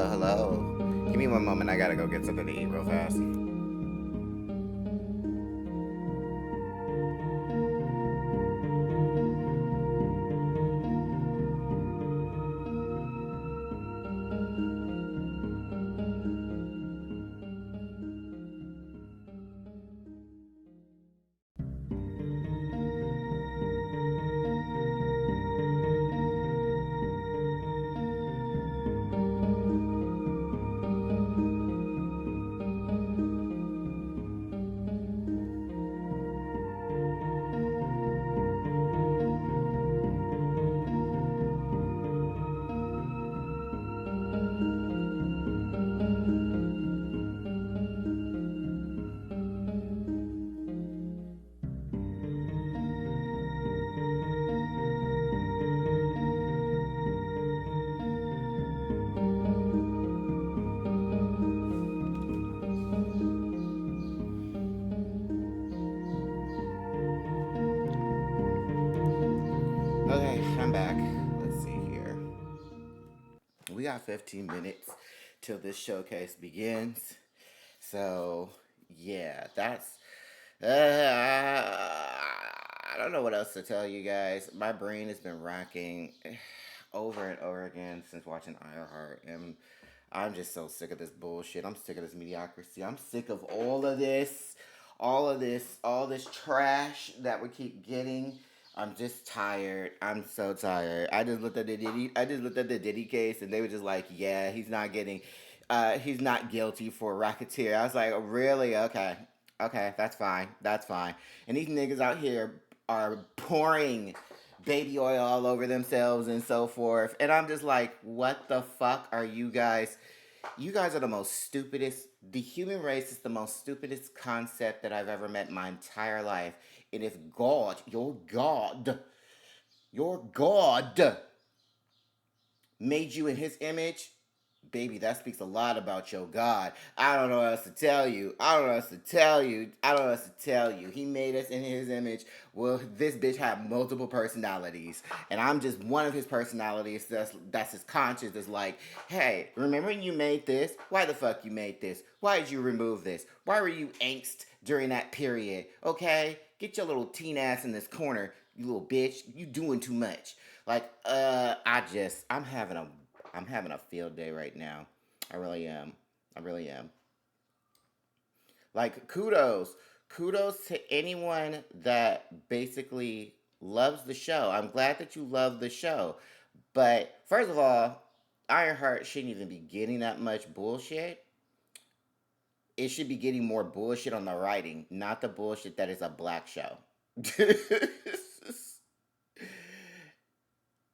hello. Give me one moment. I gotta go get something to eat real fast. Okay, I'm back. Let's see here. We got 15 minutes till this showcase begins. So, yeah, that's. I don't know what else to tell you guys. My brain has been racking over and over again since watching Ironheart, and I'm just so sick of this bullshit. I'm sick of this mediocrity. I'm sick of all this trash that we keep getting. I'm just tired. I'm so tired. I just looked at the Diddy case, and they were just like, "Yeah, he's not guilty for racketeer." I was like, "Really? Okay, okay, that's fine. That's fine." And these niggas out here are pouring baby oil all over themselves and so forth. And I'm just like, "What the fuck are you guys? You guys are the most stupidest. The human race is the most stupidest concept that I've ever met in my entire life. And if your God made you in his image, baby, that speaks a lot about your God. I don't know what else to tell you. I don't know what else to tell you. I don't know what else to tell you. He made us in his image. Well, this bitch had multiple personalities. And I'm just one of his personalities that's his conscience is like, hey, remember when you made this? Why the fuck you made this? Why did you remove this? Why were you angst during that period? Okay? Get your little teen ass in this corner, you little bitch. You doing too much. Like, I'm having a field day right now. I really am. I really am. Like, kudos to anyone that basically loves the show. I'm glad that you love the show. But first of all, Ironheart shouldn't even be getting that much bullshit. It should be getting more bullshit on the writing, not the bullshit that is a black show.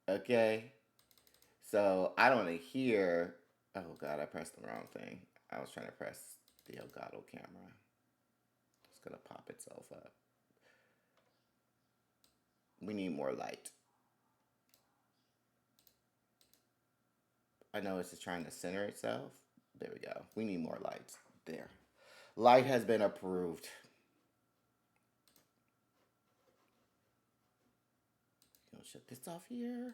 Okay? So I don't want to hear. Oh God, I pressed the wrong thing. I was trying to press the Elgato camera. It's gonna pop itself up. We need more light. I know it's just trying to center itself. There we go. We need more light. There. Light has been approved. Shut this off here.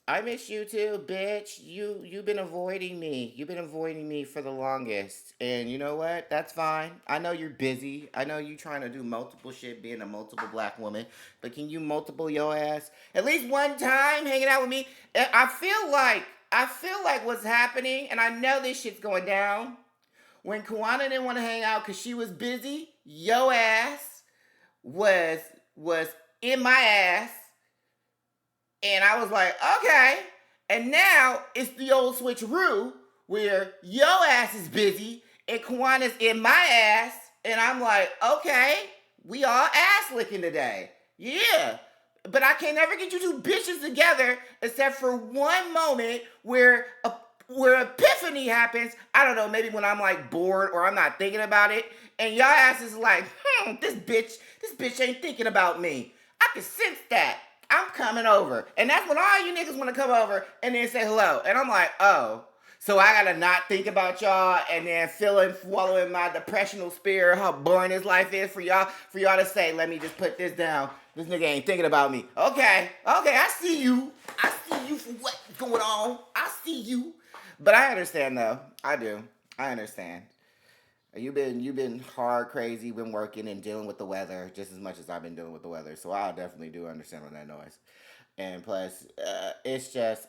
I miss you too, bitch. You've been avoiding me. You've been avoiding me for the longest. And you know what? That's fine. I know you're busy. I know you trying to do multiple shit being a multiple black woman. But can you multiple your ass at least one time hanging out with me? I feel like what's happening, and I know this shit's going down. When Kawana didn't want to hang out because she was busy, yo ass was was in my ass, and I was like, okay. And now it's the old switcheroo where yo ass is busy and Kwana's in my ass. And I'm like, okay, we all ass licking today. Yeah. But I can never get you two bitches together except for one moment where epiphany happens. I don't know, maybe when I'm like bored or I'm not thinking about it. And y'all ass is like, this bitch ain't thinking about me. I can sense that. I'm coming over. And that's when all you niggas want to come over and then say hello. And I'm like, oh. So I gotta not think about y'all and then swallowing my depressional spirit, how boring this life is for y'all to say, let me just put this down. This nigga ain't thinking about me. Okay, I see you. I see you for what's going on. I see you. But I understand though. I do. I understand. You've been hard crazy, been working and dealing with the weather just as much as I've been dealing with the weather. So I definitely do understand what that noise. And plus, it's just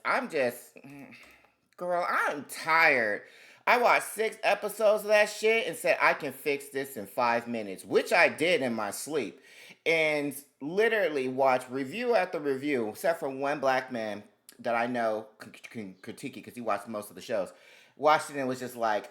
girl, I'm tired. I watched 6 episodes of that shit and said I can fix this in 5 minutes, which I did in my sleep. And literally watched review after review, except for one black man that I know can critique it because he watched most of the shows. Watched it and was just like,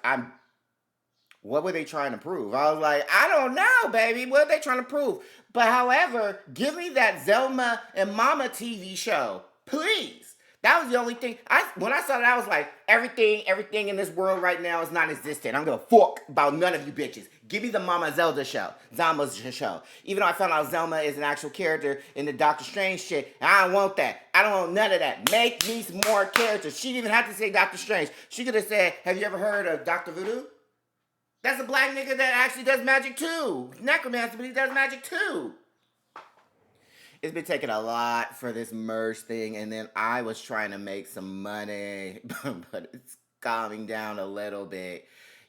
what were they trying to prove? I was like, I don't know, baby. What are they trying to prove? But however, give me that Zelma and Mama TV show, please. That was the only thing. When I saw that, I was like, everything in this world right now is non-existent. I don't give a fuck about none of you bitches. Give me the Mama Zelda show, Zelma's show. Even though I found out Zelma is an actual character in the Doctor Strange shit, I don't want that. I don't want none of that. Make me some more characters. She didn't even have to say Doctor Strange. She could have said, have you ever heard of Dr. Voodoo? That's a black nigga that actually does magic too. Necromancer, but he does magic too. It's been taking a lot for this merge thing, and then I was trying to make some money, but it's calming down a little bit.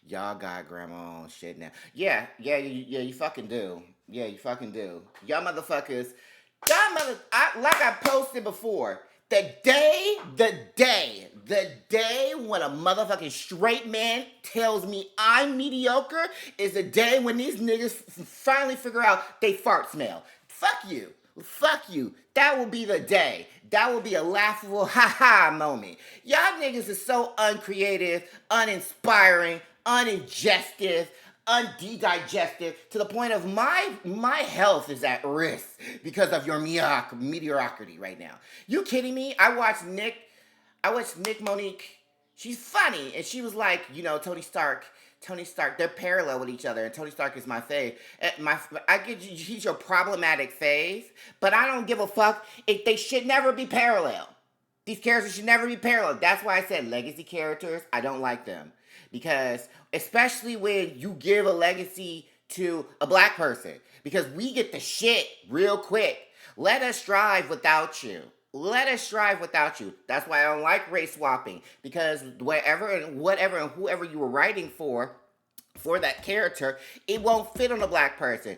Y'all got grandma on shit now. Yeah, you fucking do. Yeah, you fucking do. Y'all motherfuckers, like I posted before, the day when a motherfucking straight man tells me I'm mediocre is the day when these niggas finally figure out they fart smell. Fuck you. Fuck you. That will be the day. That will be a laughable ha-ha moment. Y'all niggas is so uncreative, uninspiring, uningestive, undigestive, to the point of my health is at risk because of your mediocrity right now. You kidding me? I watched Nick Monique. She's funny, and she was like, Tony Stark, they're parallel with each other, and Tony Stark is my fave. I get you, he's your problematic fave, but I don't give a fuck if they should never be parallel. These characters should never be parallel. That's why I said legacy characters, I don't like them. Because, especially when you give a legacy to a black person, because we get the shit real quick. Let us strive without you. Let us strive without you. That's why I don't like race swapping. Because whatever and whoever you were writing for that character, it won't fit on a black person.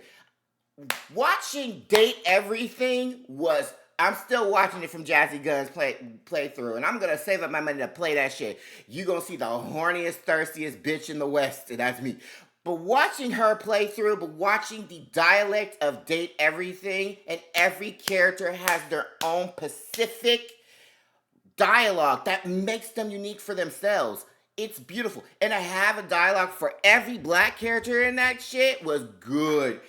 Watching Date Everything was... I'm still watching it from Jazzy Gunn's playthrough, and I'm gonna save up my money to play that shit. You gonna see the horniest, thirstiest bitch in the West, and that's me. But watching her play through, but watching the dialect of Date Everything, and every character has their own specific dialogue that makes them unique for themselves. It's beautiful. And to have a dialogue for every black character in that shit was good.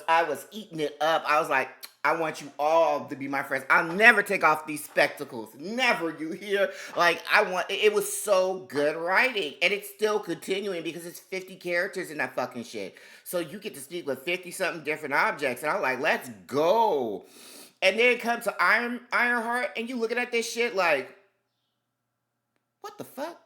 I was eating it up. I was like, I want you all to be my friends. I'll never take off these spectacles. Never, you hear? It was so good writing. And it's still continuing because it's 50 characters in that fucking shit. So you get to speak with 50-something different objects. And I'm like, let's go. And then it comes to Ironheart, and you looking at this shit like, what the fuck?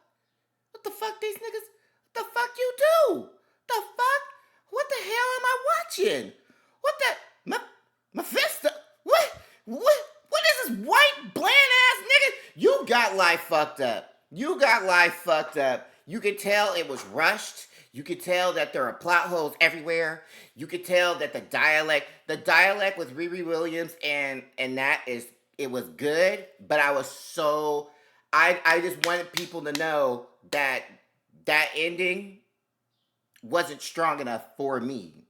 What the fuck these niggas? What the fuck you do? The fuck? What the hell am I watching? What the... Mephisto? What is this white, bland ass nigga? You got life fucked up. You could tell it was rushed. You could tell that there are plot holes everywhere. You could tell that the dialect with Riri Williams and that it was good, but I just wanted people to know that ending wasn't strong enough for me.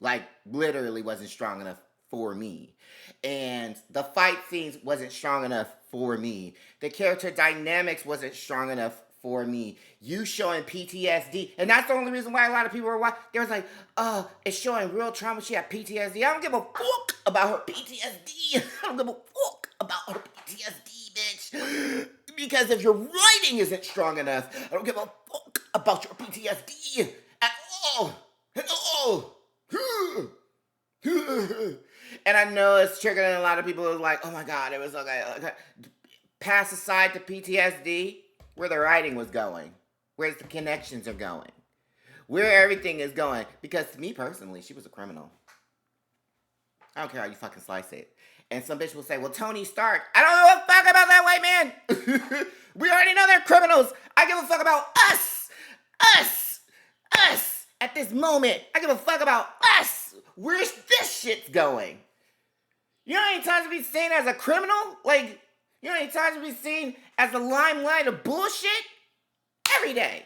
Like, literally wasn't strong enough for me. And the fight scenes wasn't strong enough for me. The character dynamics wasn't strong enough for me. You showing PTSD. And that's the only reason why a lot of people were watching. They was like, oh, it's showing real trauma. She had PTSD. I don't give a fuck about her PTSD. I don't give a fuck about her PTSD, bitch. Because if your writing isn't strong enough, I don't give a fuck about your PTSD at all. At all. And I know it's triggering a lot of people. Who's like, oh my God, it was okay. Pass aside the PTSD, where the writing was going, where the connections are going, where everything is going. Because to me personally, she was a criminal. I don't care how you fucking slice it. And some bitch will say, well, Tony Stark. I don't give a fuck about that white man. We already know they're criminals. I give a fuck about us. Us. Us. At this moment. I give a fuck about us. Where's this shit's going? You know how many times to be seen as a criminal? Like, you know how many times to be seen as the limelight of bullshit? Every day.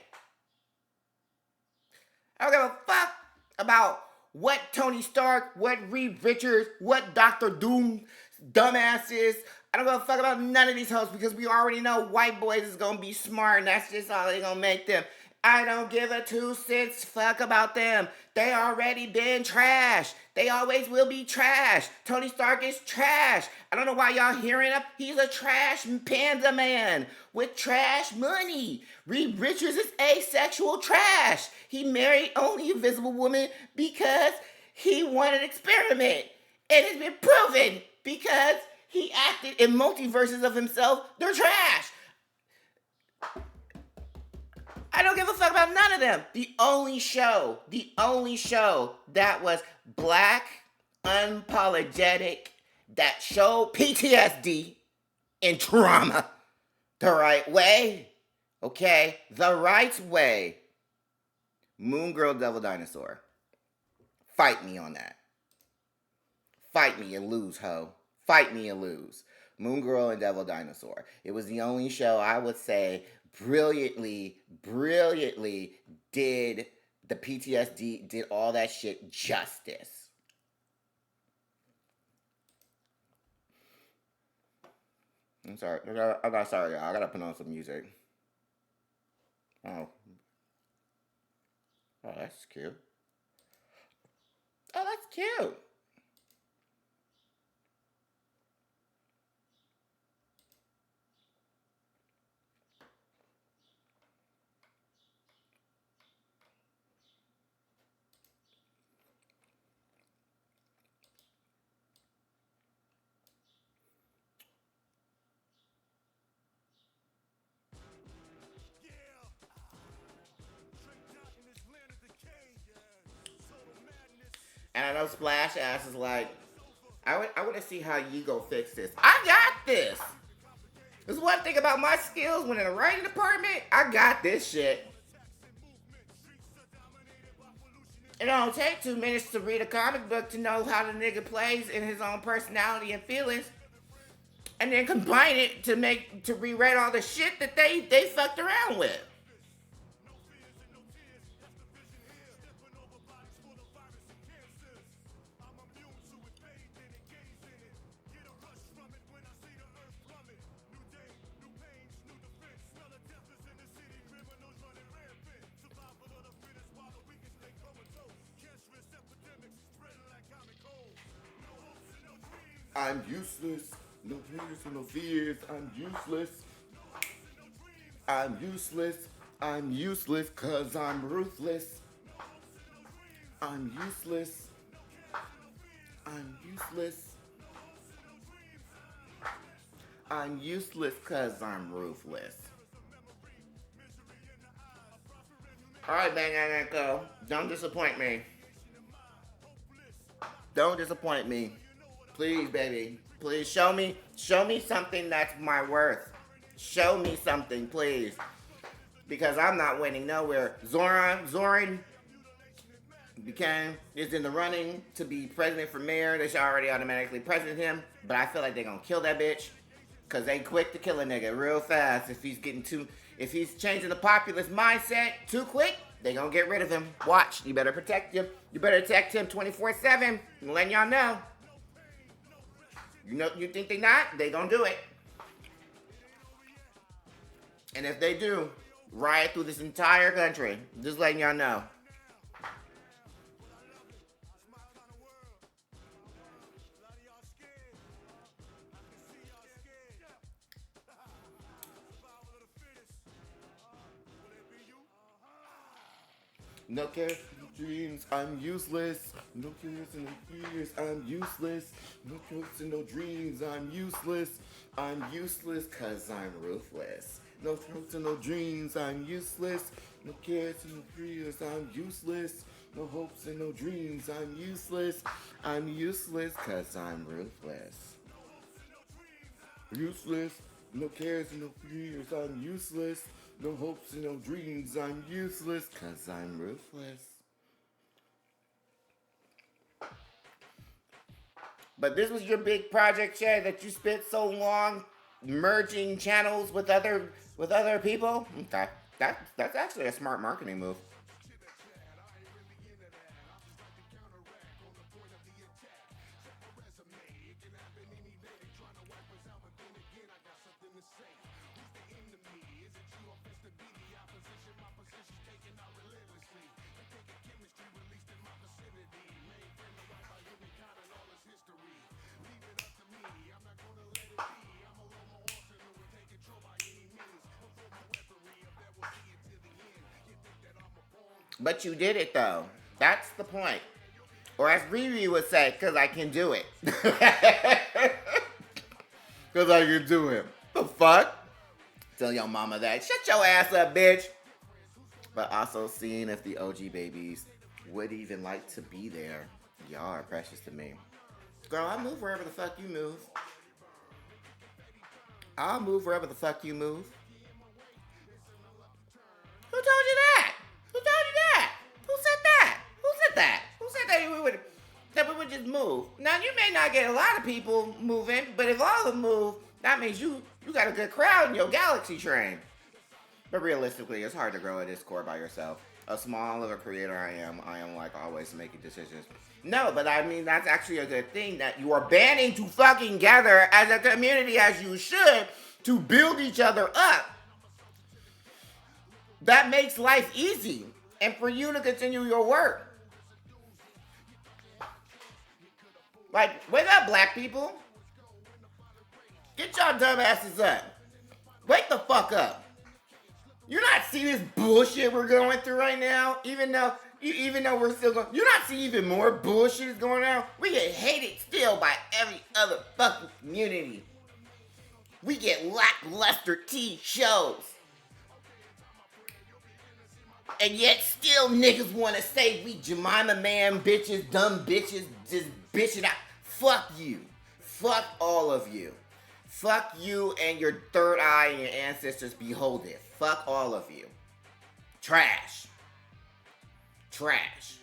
I don't give a fuck about what Tony Stark, what Reed Richards, what Dr. Doom dumbass is. I don't give a fuck about none of these hoes because we already know white boys is gonna be smart and that's just all they gonna make them. I don't give a 2 cents fuck about them. They already been trash. They always will be trash. Tony Stark is trash. I don't know why y'all hearing up. He's a trash panda man with trash money. Reed Richards is asexual trash. He married only a visible woman because he wanted an experiment. And it's been proven because he acted in multiverses of himself. They're trash. I don't give a fuck about none of them. The only show that was black, unapologetic, that showed PTSD and trauma the right way, okay? The right way. Moon Girl, Devil Dinosaur. Fight me on that. Fight me and lose, ho. Fight me and lose. Moon Girl and Devil Dinosaur. It was the only show I would say brilliantly did the PTSD, did all that shit justice. I'm sorry. I'm sorry, y'all. I gotta put on some music. Oh, that's cute. Oh, that's cute. And I know Splash Ass is like, I want to see how you go fix this. I got this. There's one thing about my skills when in the writing department. I got this shit. It don't take 2 minutes to read a comic book to know how the nigga plays in his own personality and feelings, and then combine it to rewrite all the shit that they fucked around with. I'm useless. No fears and no fears. I'm useless. I'm useless. I'm useless cause I'm ruthless. I'm useless. I'm useless. I'm useless cause I'm ruthless. Alright, Bandi Namco. Don't disappoint me. Don't disappoint me. Please, baby. Please show me something that's my worth. Show me something, please. Because I'm not winning nowhere. Zoran is in the running to be president for mayor. They should already automatically president him. But I feel like they're gonna kill that bitch. Cause they quick to kill a nigga real fast. If he's changing the populist mindset too quick, they gonna get rid of him. Watch. You better protect him. You better protect him 24/7. I'm letting y'all know. You think they not? They gonna do it. And if they do, riot through this entire country. Just letting y'all know. No care for the dreams, I'm useless. No cares and no fears, I'm useless. No hopes and no dreams, I'm useless. I'm useless cause I'm ruthless. No hopes and no dreams, I'm useless. No cares and no fears, I'm useless. No hopes and no dreams, I'm useless. I'm useless cause I'm ruthless. Useless. No cares and no fears, I'm useless. No hopes and no dreams, I'm useless cause I'm ruthless. But this was your big project, Shay, that you spent so long merging channels with other people. Okay, that's actually a smart marketing move. But you did it though. That's the point. Or as Riri would say, because I can do it. Because I can do it. The fuck? Tell your mama that. Shut your ass up, bitch. But also seeing if the OG babies would even like to be there. Y'all are precious to me. Girl, I move wherever the fuck you move. I'll move wherever the fuck you move. Who told you that? Who told you that? Who said that? Who said that? Who said that we would just move? Now you may not get a lot of people moving, but if all of them move, that means you got a good crowd in your galaxy train. But realistically, it's hard to grow a Discord by yourself. As small of a creator I am like always making decisions. No, but I mean that's actually a good thing that you are banding to fucking gather as a community as you should to build each other up. That makes life easy and for you to continue your work. Like, wake up, black people. Get y'all dumb asses up. Wake the fuck up. You not see this bullshit we're going through right now? Even though we're still going, you not see even more bullshit going on? We get hated still by every other fucking community. We get lackluster T shows. And yet still niggas want to say we Jemima man bitches, dumb bitches, just bitching out. Fuck you. Fuck all of you. Fuck you and your third eye and your ancestors behold it. Fuck all of you. Trash. Trash.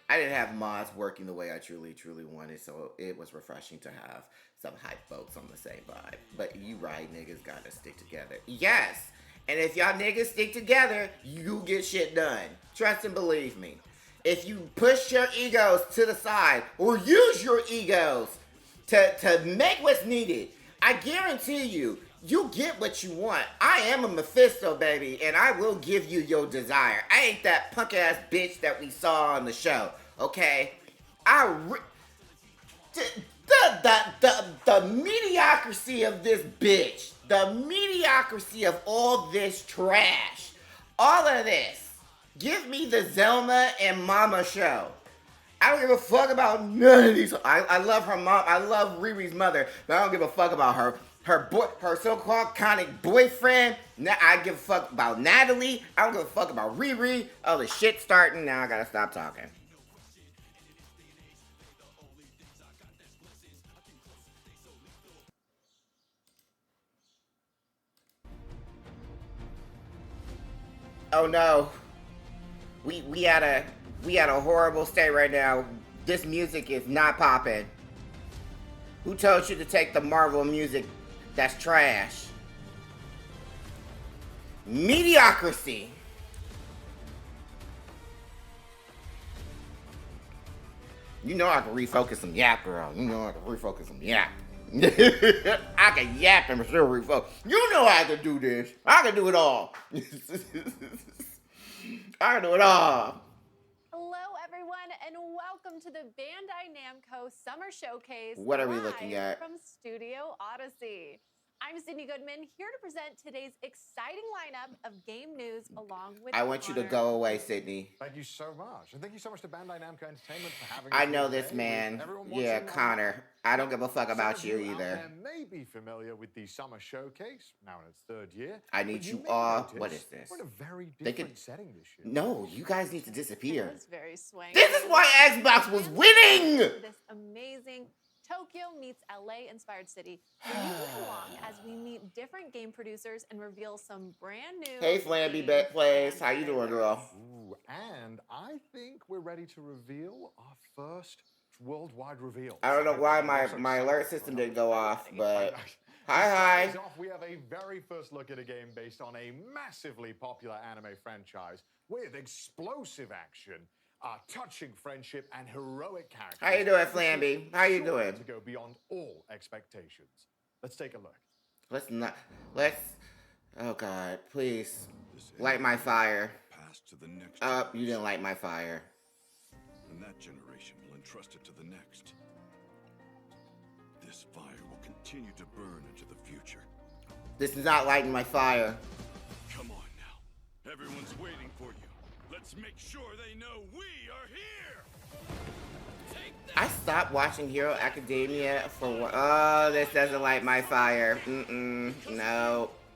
I didn't have mods working the way I truly wanted, so it was refreshing to have some hype folks on the same vibe. But you right, niggas gotta stick together. Yes! And if y'all niggas stick together, you get shit done. Trust and believe me. If you push your egos to the side or use your egos to make what's needed, I guarantee you, you get what you want. I am a Mephisto, baby, and I will give you your desire. I ain't that punk ass bitch that we saw on the show, okay? The mediocrity of this bitch, the mediocrity of all this trash, all of this. Give me the Zelma and Mama show. I don't give a fuck about none of these. I love her mom. I love Riri's mother, but I don't give a fuck about her so-called iconic boyfriend. Now I give a fuck about Natalie. I don't give a fuck about Riri. Oh, the shit's starting. Now I gotta stop talking. Oh no. We at a horrible state right now. This music is not popping. Who told you to take the Marvel music? That's trash. Mediocrity. You know I can refocus some yap, girl. You know I can refocus some yap. I can yap and still refocus. You know I can do this. I can do it all. I can do it all. Hello, everyone, and welcome to the Bandi Namco Summer Showcase. What are we looking at? From Studio Odyssey. I'm Sydney Goodman, here to present today's exciting lineup of game news along with I want you to Connor. go away, Sydney. Thank you so much. And thank you so much to Bandi Namco Entertainment for having I us know here this today. man. Everyone Yeah, watching Connor. I don't give a fuck about some you of out either. there may be familiar with the Summer Showcase, now in its third year. I need but you may all. notice What is this? We're in a very They different could- setting this year. No, you guys need to disappear. That was very swanky. This is why Xbox was winning! This amazing Tokyo meets LA inspired city. Will you move along as we meet different game producers and reveal some brand new. Hey, Flamby games Bet Plays. and How you doing, trailers. girl? Ooh, and I think we're ready to reveal our first worldwide reveal. I don't know why my So alert excited. system didn't go off, but To hi. start us off, we have a very first look at a game based on a massively popular anime franchise with explosive action, touching friendship, and heroic characters. How you doing, This is Flamby? How you sure doing? To go beyond all expectations. Let's take a look. Let's. Oh God, please light my fire. Pass to the next You generation, didn't light my fire. and that generation will entrust it to the next. This fire will continue to burn into the future. This is not lighting my fire. Come on now. Everyone's waiting for you. Let's make sure they know we are here! I stopped watching Hero Academia for. Oh, this doesn't light my fire. No.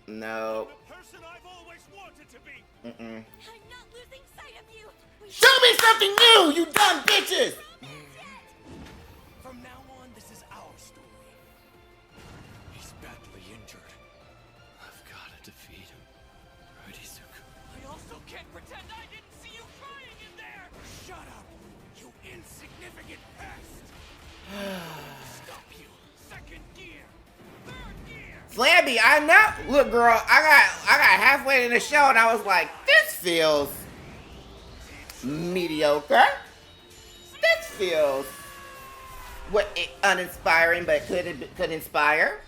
The person I've always wanted to be! I'm not losing sight of you. Show me something new, you dumb bitches! From now on, this is our story. He's badly injured. I've got to defeat him. Righty-Zuko. I also can't pretend I didn't see you crying in there. Shut up, you insignificant pest! Stop you. Second gear. Third gear. Flamby, I know. Look, girl, I got halfway in the show and I was like, this feels mediocre. This feels uninspiring, but could inspire.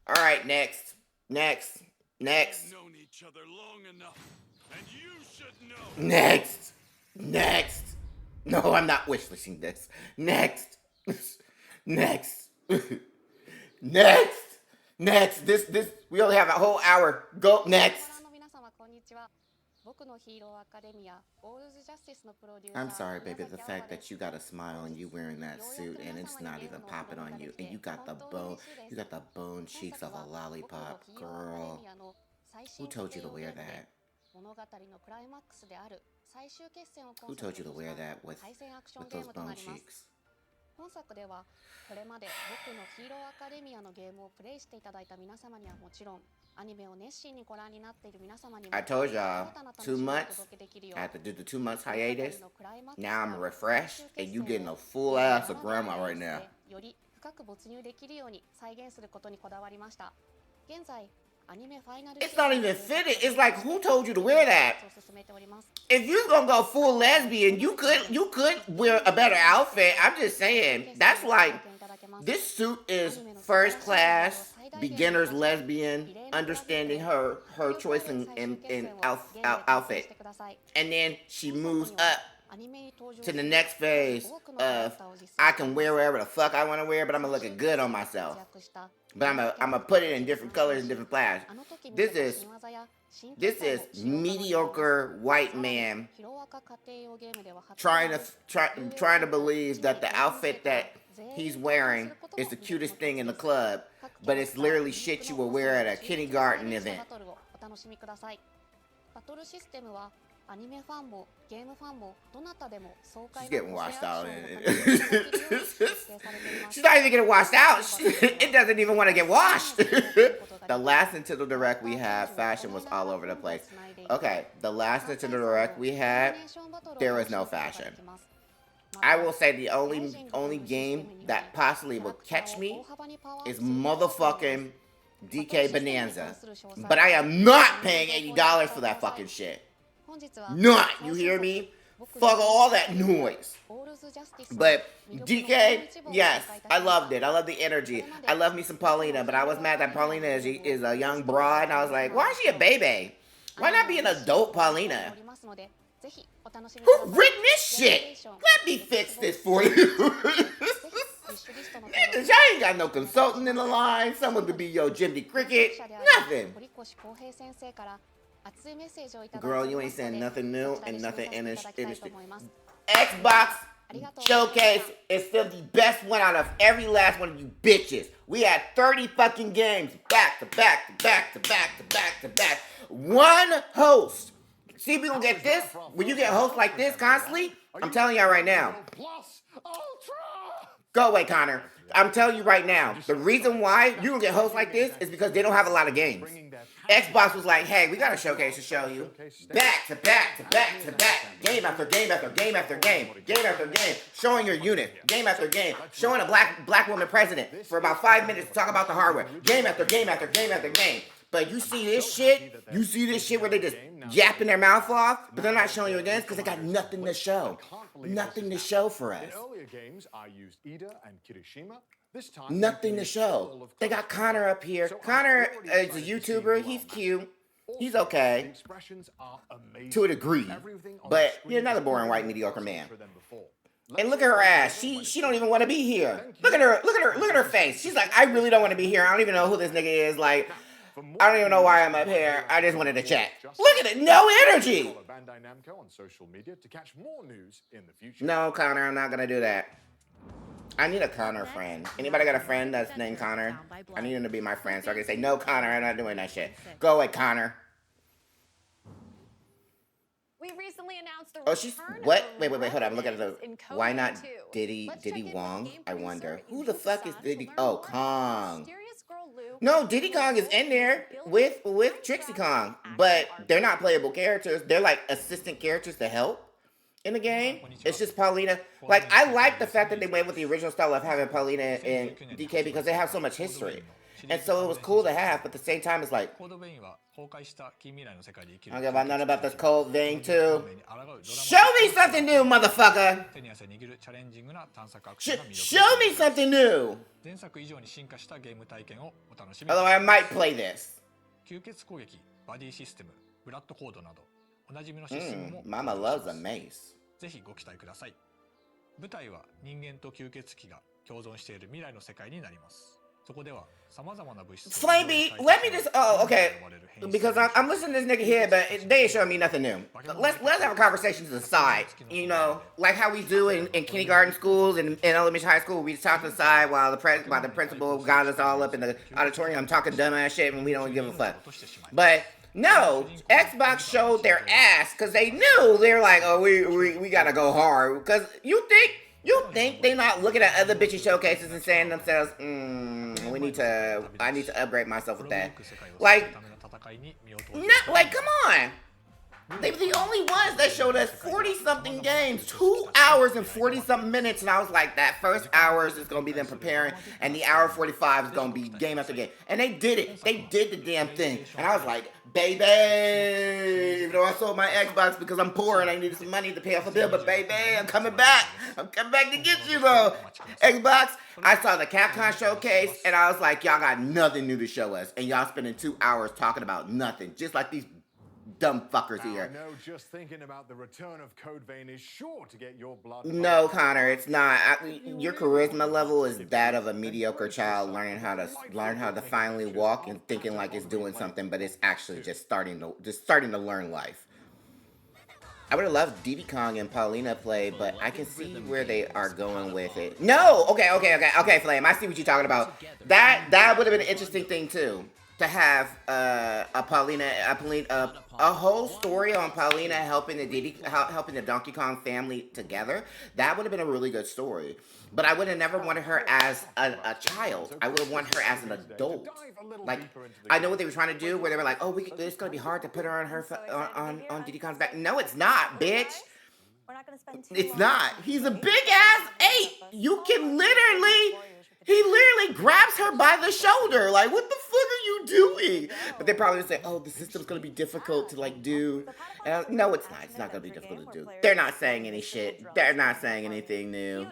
All right, next. We've known each other long enough, and you should know. Next. No, I'm not wishlisting this. Next. This. We only have a whole hour. Go next. I'm sorry, baby. The fact that you got a smile and you wearing that suit and it's not even popping on you, and you got the bone cheeks of a lollipop, girl. Who told you to wear that? Who told you to wear that with those bone cheeks? 本作ではこれまで僕のヒーローアカデミアのゲームをプレイしていただいた皆様にはもちろんアニメを熱心にご覧になっている皆様にも I told y'all 2 months. I had to do the 2 months hiatus. Now I'm refreshed, and you getting a full ass of grandma right now. より深く没入できるように再現することにこだわりました。現在 It's not even fitted. It's like, who told you to wear that? If you're gonna go full lesbian, you could wear a better outfit. I'm just saying. That's like, this suit is first class, beginner's lesbian, understanding her choice in outfit. And then she moves up to the next phase of, I can wear wherever the fuck I want to wear, but I'm gonna look good on myself. But I'm gonna put it in different colors and different flash. This is mediocre white man trying to believe that the outfit that he's wearing is the cutest thing in the club, but it's literally shit you will wear at a kindergarten event. She's getting washed out. She's not even getting washed out. It doesn't even want to get washed. The last Nintendo Direct we had, fashion was all over the place. Okay, the last Nintendo Direct we had, there was no fashion. I will say the only game that possibly will catch me is motherfucking DK Bonanza. But I am not paying $80 for that fucking shit. Not, you hear me? Fuck all that noise. But DK, yes, I loved it. I love the energy. I love me some Paulina, but I was mad that Paulina is a young broad, and I was like, why is she a baby? Why not be an adult Paulina? Who written this shit? Let me fix this for you. Niggas, y'all ain't got no consultant in the line. Someone to be your Jimmy Cricket. Nothing. Girl, you ain't saying nothing new and nothing in this industry. Xbox Showcase is still the best one out of every last one of you bitches. We had 30 fucking games back to back to back to back to back to back. One host. See, we gonna get this. When you get hosts like this constantly, I'm telling y'all right now. Go away, Connor. I'm telling you right now. The reason why you gonna get hosts like this is because they don't have a lot of games. Xbox was like, hey, we got a showcase to show you. Back to back to back to back. Game after game after game after game. Game after game. Showing your unit. Game after game. Showing a black woman president for about 5 minutes to talk about the hardware. Game after game after game after game. But you see this shit where they just yapping their mouth off, but they're not showing you again because they got nothing to show. Nothing to show for us. Nothing to show. They got Connor up here. Connor is a YouTuber. He's cute. He's okay. To a degree. But he's another boring white mediocre man. And look at her ass. She don't even want to be here. Look at her face. She's like, I really don't want to be here. I don't even know who this nigga is. Like, I don't even know why I'm up here. I just wanted to chat. Look at it. No energy. Bandi Namco on social media to catch more news in the future. No, Connor, I'm not going to do that. I need a Connor friend. Anybody got a friend that's named Connor? I need him to be my friend so I can say, no, Connor, I'm not doing that shit. Go away, Connor. We recently announced the Oh, she's what? Wait, hold on. Look at those. Why not Diddy Wong? I wonder. Who the fuck is Diddy? Oh, Kong. No, Diddy Kong is in there with Trixie Kong, but they're not playable characters. They're like assistant characters to help in the game. It's just Paulina. Like, I like the fact that they went with the original style of having Paulina and DK because they have so much history. And so it was cool to have, but at the same time, it's like, I don't give a none about this cold vein too. Show me something new, motherfucker! Show me something new! Although I might play this. Mama loves a mace. 舞台は人間と吸血鬼が共存している未来の世界になります。そこでは様々な物質 Flamey, let me just. Oh, okay. Because I'm listening to this nigga here, but they ain't showing me nothing new. Let's have a conversation to the side. You know, like how we do in kindergarten schools and in elementary high school. We just talk to the side while the principal got us all up in the auditorium talking dumbass shit and we don't give a fuck. But no, Xbox showed their ass because they knew they're like, oh, we gotta go hard. Because you think they not looking at other bitchy showcases and saying to themselves, I need to upgrade myself with that. Like, come on. They were the only ones that showed us 40-something games, 2 hours and 40-something minutes, and I was like, that first hour is going to be them preparing, and the hour 45 is going to be game after game. And they did it. They did the damn thing. And I was like, baby, even though I sold my Xbox because I'm poor and I needed some money to pay off a bill, but baby, I'm coming back. I'm coming back to get you, though. Xbox, I saw the Capcom showcase, and I was like, y'all got nothing new to show us, and y'all spending 2 hours talking about nothing, just like these dumb fuckers here. I know just thinking about the return of Code Vein is sure to get your blood. No, Connor, it's not. Your charisma level is that of a mediocre child learning how to finally walk and thinking like it's doing something, but it's actually just starting to learn life. I would have loved Diddy Kong and Paulina play, but I can see where they are going with it. No, okay, Flame. I see what you're talking about. That would have been an interesting thing too. To have a whole story on Paulina helping the Donkey Kong family together. That would have been a really good story. But I would have never wanted her as a child. I would have wanted her as an adult. Like, I know what they were trying to do, where they were like, "Oh, it's gonna be hard to put her on Diddy Kong's back." No, it's not, bitch. It's not. He's a big ass ape. You can literally. He literally grabs her by the shoulder. Like, what the fuck are you doing? But they probably say, oh, the system's going to be difficult to, like, do. No, it's not. It's not going to be difficult to do. They're not saying any shit. They're not saying anything new.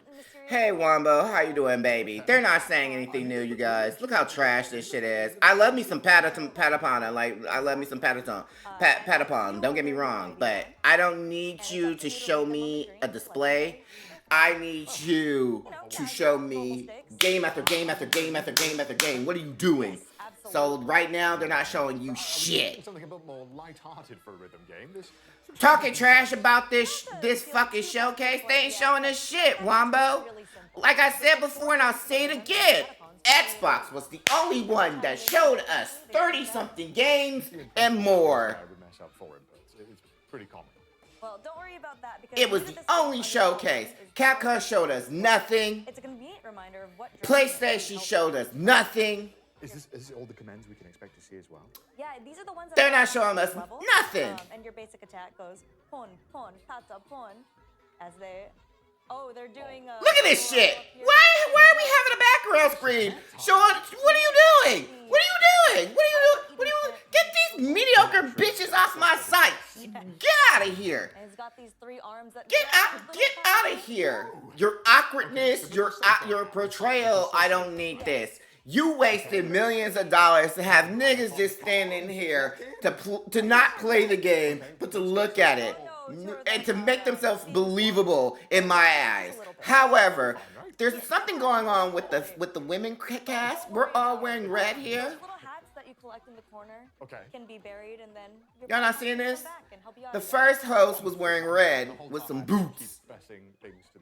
Hey, Wombo, how you doing, baby? They're not saying anything new, you guys. Look how trash this shit is. I love me some Patapon. Like, I love me some Patapon. Don't get me wrong. But I don't need you to show me a display I need you to show me game after game after game after game after game. What are you doing? So right now they're not showing you shit. Something a bit more light-hearted for a rhythm game. This Talking trash about this fucking showcase, they ain't showing us shit, Wombo. Like I said before, and I'll say it again, Xbox was the only one that showed us 30-something games and more. I would mess up for him, but it's pretty common. Well, don't worry about that because It was the only showcase. Capcom showed us nothing. It's a convenient reminder of what PlayStation showed us nothing. Is this all the commands we can expect to see as well? Yeah, these are the ones that They're are not showing us level. nothing. And your basic attack goes pon, pon, pata, pon, as they. Oh, they're doing. Look at this shit. Why are we having a background screen? Showing, what are you doing? What are you doing? What are you doing? What are you? Get these mediocre bitches off my site. Get out of here. And it's got these 3 arms that. Get out of here. Your awkwardness, your portrayal. I don't need this. You wasted millions of dollars to have niggas just standing here to not play the game, but to look at it and to make themselves believable in my eyes. However, there's something going on with the women cast. We're all wearing red here. Those little hats that you collect in the corner can be buried and then. Y'all not seeing this? The first host was wearing red with some boots,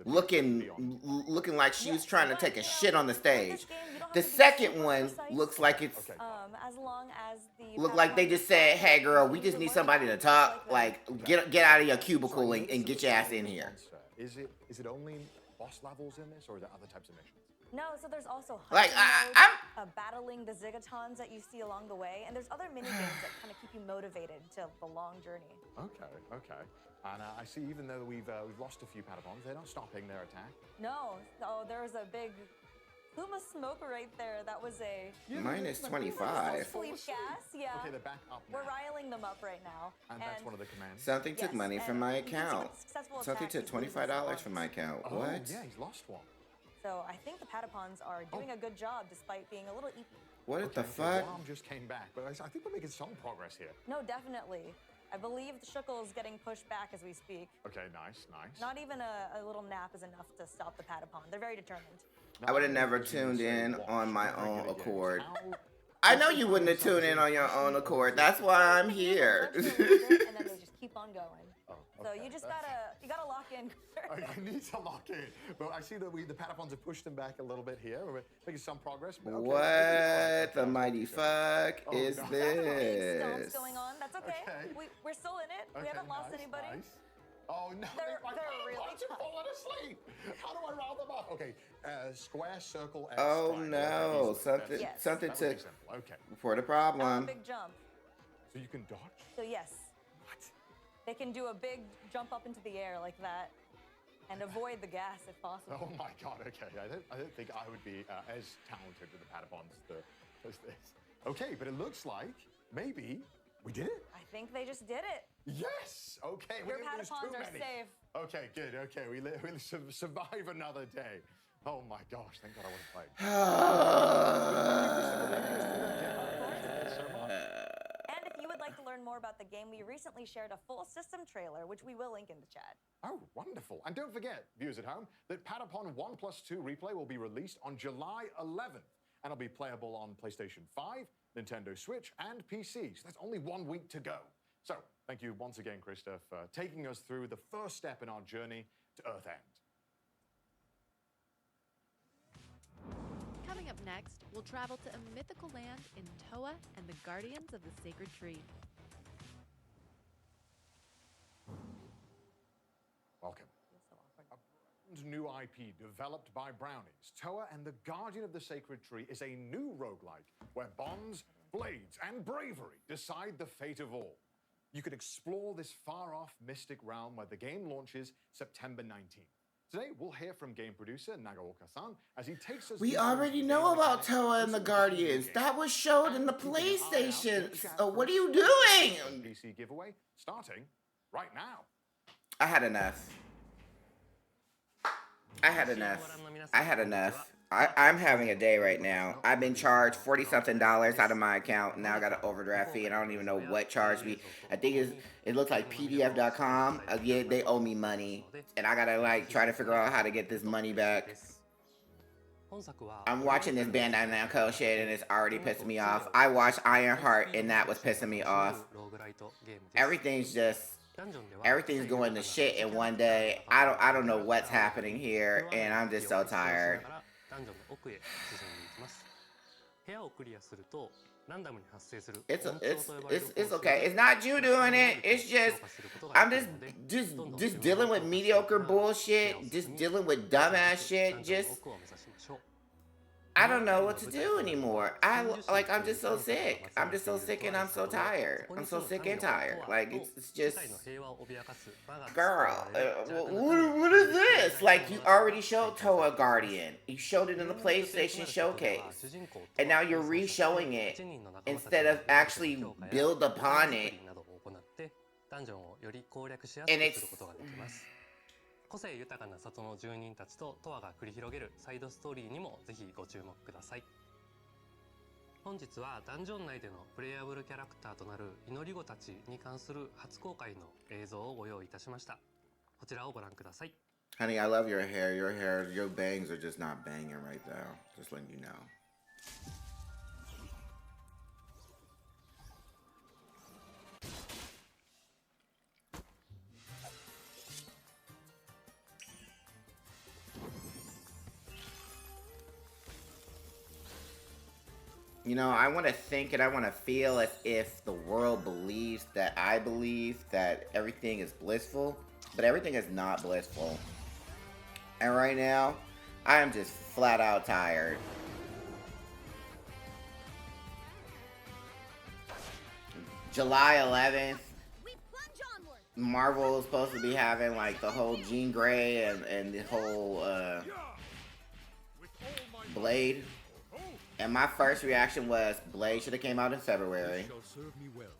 looking like she was trying to take a shit on the stage. The second one looks like it's as long as the look like they just said, "Hey girl, we just need somebody to talk. Like get out of your cubicle and get your ass in here." Is it only boss levels in this, or are there other types of missions? No, so there's also Like, hunting modes, battling the Zigatons that you see along the way, and there's other mini games that kind of keep you motivated to the long journey. Okay. And I see, even though we've lost a few Patapons, they're not stopping their attack. No, there's a big plume of smoke right there. That was a minus 25. sleep gas. Yeah. Okay, they're back up now. We're riling them up right now. And that's one of the commands. Something took money from my you can see with account. successful Something attacks, took you lose some $25 from my funds. account. Oh, What? yeah, he's lost one. So I think the Patapons are doing a good job despite being a little eepy. What the Okay, fuck? One arm just came back, but I think we're making some progress here. No, definitely. I believe the Shuckle is getting pushed back as we speak. Okay, nice. Not even a little nap is enough to stop the Patapon. They're very determined. I would have never tuned in on my own accord. I know you wouldn't have tuned in on your own accord. That's why I'm here. And then they just keep on going. So you just gotta lock in. I need to lock in. But I see that the Patapons have pushed them back a little bit here. We're making some progress. But okay. What the mighty fuck is Stomps this? going on. That's okay. We're still in it. We haven't lost anybody. Nice. Oh no, They're really Patapons are falling asleep. How do I round them up? Okay, square, circle, X, Oh triangle. no, something Yes. something That would be took simple. Okay, for the That was a problem. big jump. so you can dodge? So yes, What? they can do a big jump up into the air like that, and avoid the gas if possible. Oh my god, okay. I don't think I would be as talented with the Patapons as this. Okay, but it looks like maybe we did it. I think they just did it. Yes! Okay, we Your didn't lose too Patapons are many. safe. Okay, good. Okay, we'll survive another day. Oh my gosh, thank God I wasn't playing. And if you would like to learn more about the game, we recently shared a full system trailer, which we will link in the chat. Oh, wonderful. And don't forget, viewers at home, that Patapon 1+2 replay will be released on July 11th. And it'll be playable on PlayStation 5, Nintendo Switch, and PC. So that's only 1 week to go. So thank you once again, Krista, for taking us through the first step in our journey to Earth-End. Coming up next, we'll travel to a mythical land in Toa and the Guardians of the Sacred Tree. Welcome. A brand new IP developed by Brownies, Toa and the Guardian of the Sacred Tree is a new roguelike where bonds, blades, and bravery decide the fate of all. You can explore this far-off mystic realm where the game launches September 19th. Today, we'll hear from game producer Nagaoka-san as he takes us... We already know about Toa and the Guardians. That was showed in the PlayStation. So what are you doing? PC giveaway starting right now. I had enough. I had enough. I'm having a day right now. I've been charged $40-something out of my account, and now I got an overdraft fee, and I don't even know what charged me. I think it looks like PDF.com. Yeah, they owe me money, and I gotta like try to figure out how to get this money back. I'm watching this Bandai Namco shit, and it's already pissing me off. I watched Ironheart, and that was pissing me off. Everything's going to shit in one day. I don't know what's happening here, and I'm just so tired. It's okay. It's not you doing it. It's just I'm just dealing with mediocre bullshit. Just dealing with dumbass shit. I don't know what to do anymore. I'm just so sick. I'm just so sick and I'm so tired. I'm so sick and tired. Like, it's just... Girl, what is this? Like, you already showed Toa Guardian. You showed it in the PlayStation Showcase. And now you're re-showing it instead of actually build upon it. And it's... 個性豊かな里の住人たちとトアが繰り広げるサイドストーリーにもぜひご注目ください。本日はダンジョン内でのプレイヤブルキャラクターとなる祈り子たちに関する初公開の映像をご用意いたしました。こちらをご覧ください。Honey, I love your hair. Your bangs are just not banging right now. Just letting you know. You know, I want to think and I want to feel as if the world believes that I believe that everything is blissful, but everything is not blissful. And right now, I am just flat out tired. July 11th, Marvel is supposed to be having like the whole Jean Grey and the whole Blade. And my first reaction was, Blade should have came out in February.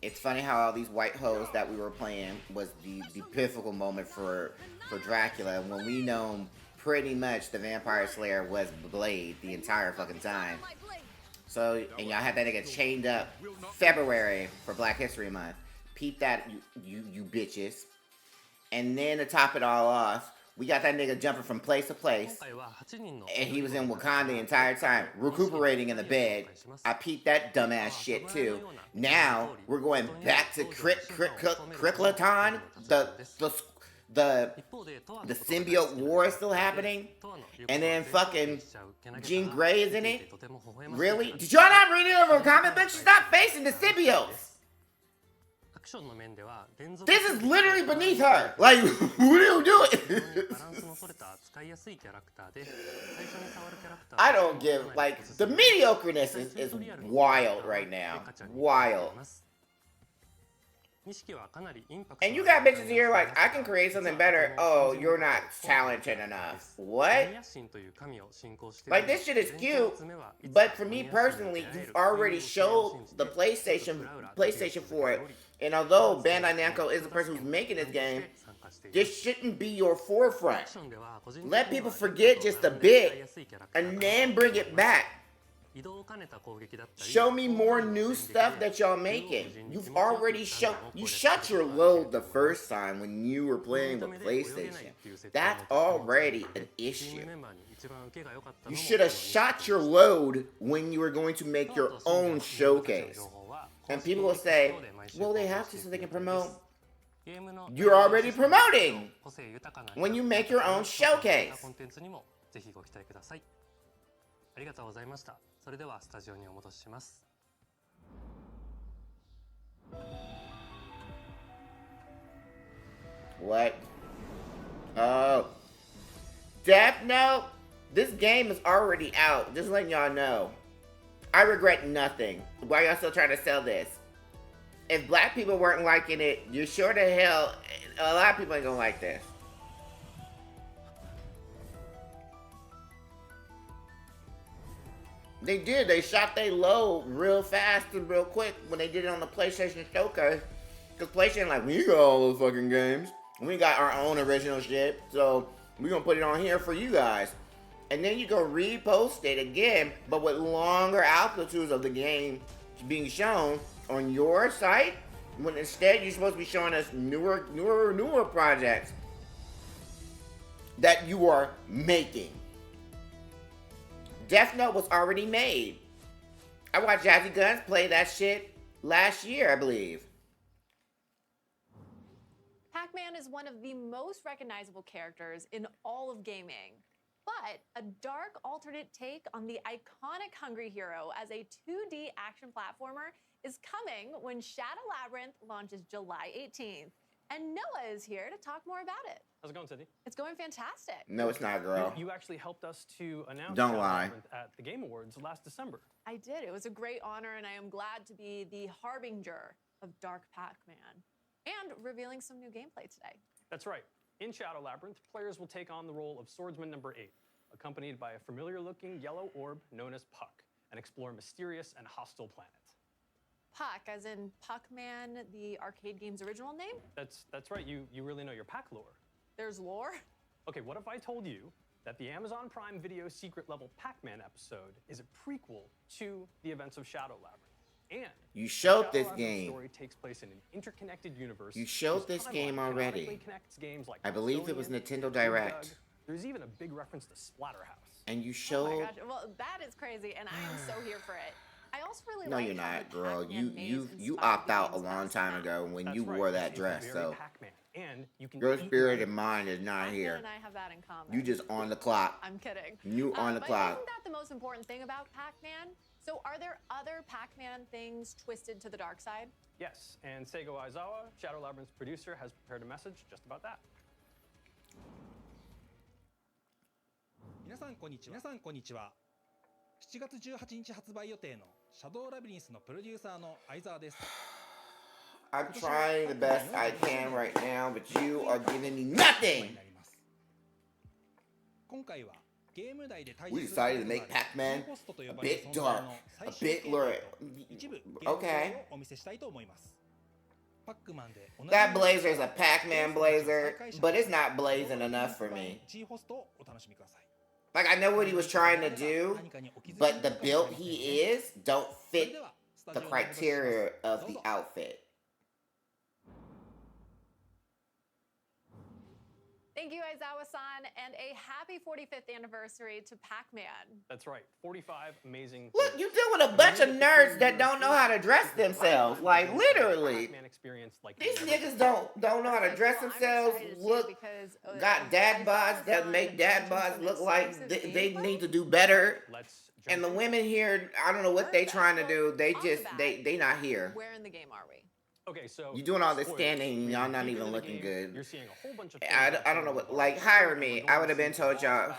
It's funny how all these white hoes that we were playing was the pivotal moment for Dracula, when we know pretty much the Vampire Slayer was Blade the entire fucking time. So, and y'all had that nigga chained up February for Black History Month. Peep that, you bitches. And then to top it all off, we got that nigga jumping from place to place, and he was in Wakanda the entire time, recuperating in the bed. I peeped that dumbass shit too. Now, we're going back to Krikleton. The symbiote war is still happening, and then fucking Jean Grey is in it? Really? Did y'all not read it over a comic book? She's not facing the symbiotes. This is literally beneath her. Like, what are you doing? I don't give, like, the mediocreness is wild right now. Wild. And you got bitches here like, I can create something better. Oh, you're not talented enough. What? Like, this shit is cute, but for me personally, you've already showed the PlayStation for it. And although Bandai Namco is the person who's making this game, this shouldn't be your forefront. Let people forget just a bit, and then bring it back. Show me more new stuff that y'all making. You've already shown. You shut your load the first time when you were playing the PlayStation. That's already an issue. You should have shot your load when you were going to make your own showcase. And people will say, well, they have to so they can promote. You're already promoting when you make your own showcase. ありがとうございました。それではスタジオにお戻しします。What? Oh. Death Note? This game is already out. Just letting y'all know. I regret nothing. Why y'all still trying to sell this? If black people weren't liking it, you're sure the hell a lot of people ain't gonna like this. They did. They shot their load real fast and real quick when they did it on the PlayStation Showcase. Because PlayStation like, we got all those fucking games. We got our own original shit. So we're going to put it on here for you guys. and then you go repost it again, but with longer altitudes of the game being shown on your site, when instead you're supposed to be showing us newer projects that you are making. Death Note was already made. I watched Jazzy Guns play that shit last year, I believe. Pac-Man is one of the most recognizable characters in all of gaming. But a dark alternate take on the iconic Hungry Hero as a 2D action platformer is coming when Shadow Labyrinth launches July 18th. And Noah is here to talk more about it. How's it going, Cindy? It's going fantastic. No, it's not, girl. You actually helped us to announce Don't Shadow lie. Labyrinth at the Game Awards last December. I did. It was a great honor, and I am glad to be the harbinger of Dark Pac-Man and revealing some new gameplay today. That's right. In Shadow Labyrinth, players will take on the role of Swordsman number 8, accompanied by a familiar-looking yellow orb known as Puck, and explore mysterious and hostile planets. Puck, as in Puck-Man, the arcade game's original name? That's right. You really know your Pac lore. There's lore? Okay, what if I told you that the Amazon Prime Video secret level Pac-Man episode is a prequel to the events of Shadow Labyrinth? And you showed Shadow this Labyrinth game. Story takes place in an interconnected universe. You showed this game already. I believe it was Nintendo Direct. There's even a big reference to Splatterhouse. And you Oh showed. my gosh, well, that is crazy, and I am so here for it. I also really No, like you're how not, the girl. Pac-Man You maze inspired opt the out a game's long last time map. ago when That's you right. wore It's that dress. very So Pac-Man. And you can your eat spirit your and mind is not Pac-Man here. and I have that in common. You just on the clock. I'm kidding. You on the but clock. isn't that the most important thing about Pac-Man? So are there other Pac-Man things twisted to the dark side? Yes, and Seigo Aizawa, Shadow Labyrinth's producer, has prepared a message just about that. 皆さんこんにちは。7月18日発売予定のシャドウラビリンスのプロデューサーの相沢です。 I'm trying the best I can right now, but you are giving me nothing. 今回はゲーム内で対 We 峙する decided to make Pac-Man a bit dark, a bit lurid. 一部ゲーム Okay. をお見せしたいと思います。パックマンで同じ That blazer is a Pac-Man blazer, but it's not blazing enough for me. G ホストをお楽しみください。 Like, I know what he was trying to do, but the build he is don't fit the criteria of the outfit. Thank you, Aizawa-san, and a happy 45th anniversary to Pac-Man. That's right, 45 amazing. Look, you deal with a bunch of nerds that don't know how to dress themselves. Like, literally. These niggas don't know how to dress themselves. Look, got dad bods that make dad bods look like they need to do better. And the women here, I don't know what they trying to do. They just, they not here. Where in the game are we? Okay, so you doing all this standing, y'all not even looking good. You're seeing a whole bunch of I don't know what, like, hire me. I would have been told y'all,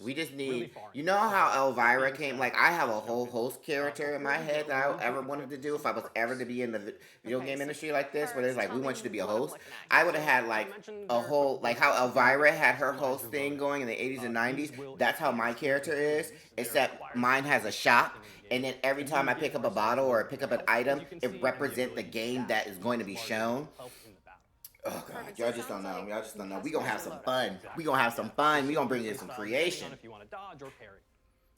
we just need, you know how Elvira came, like, I have a whole host character in my head that I ever wanted to do if I was ever to be in the video game industry like this, where it's like, we want you to be a host. I would have had, like, a whole, like, how Elvira had her host thing going in the 80s and 90s, that's how my character is, except mine has a shop. And then every time I pick up a bottle or pick up an item, it represents the game that is going to be shown. Oh god, y'all just don't know. Y'all just don't know. We gonna have some fun. We gonna have some fun. We gonna bring in some creation.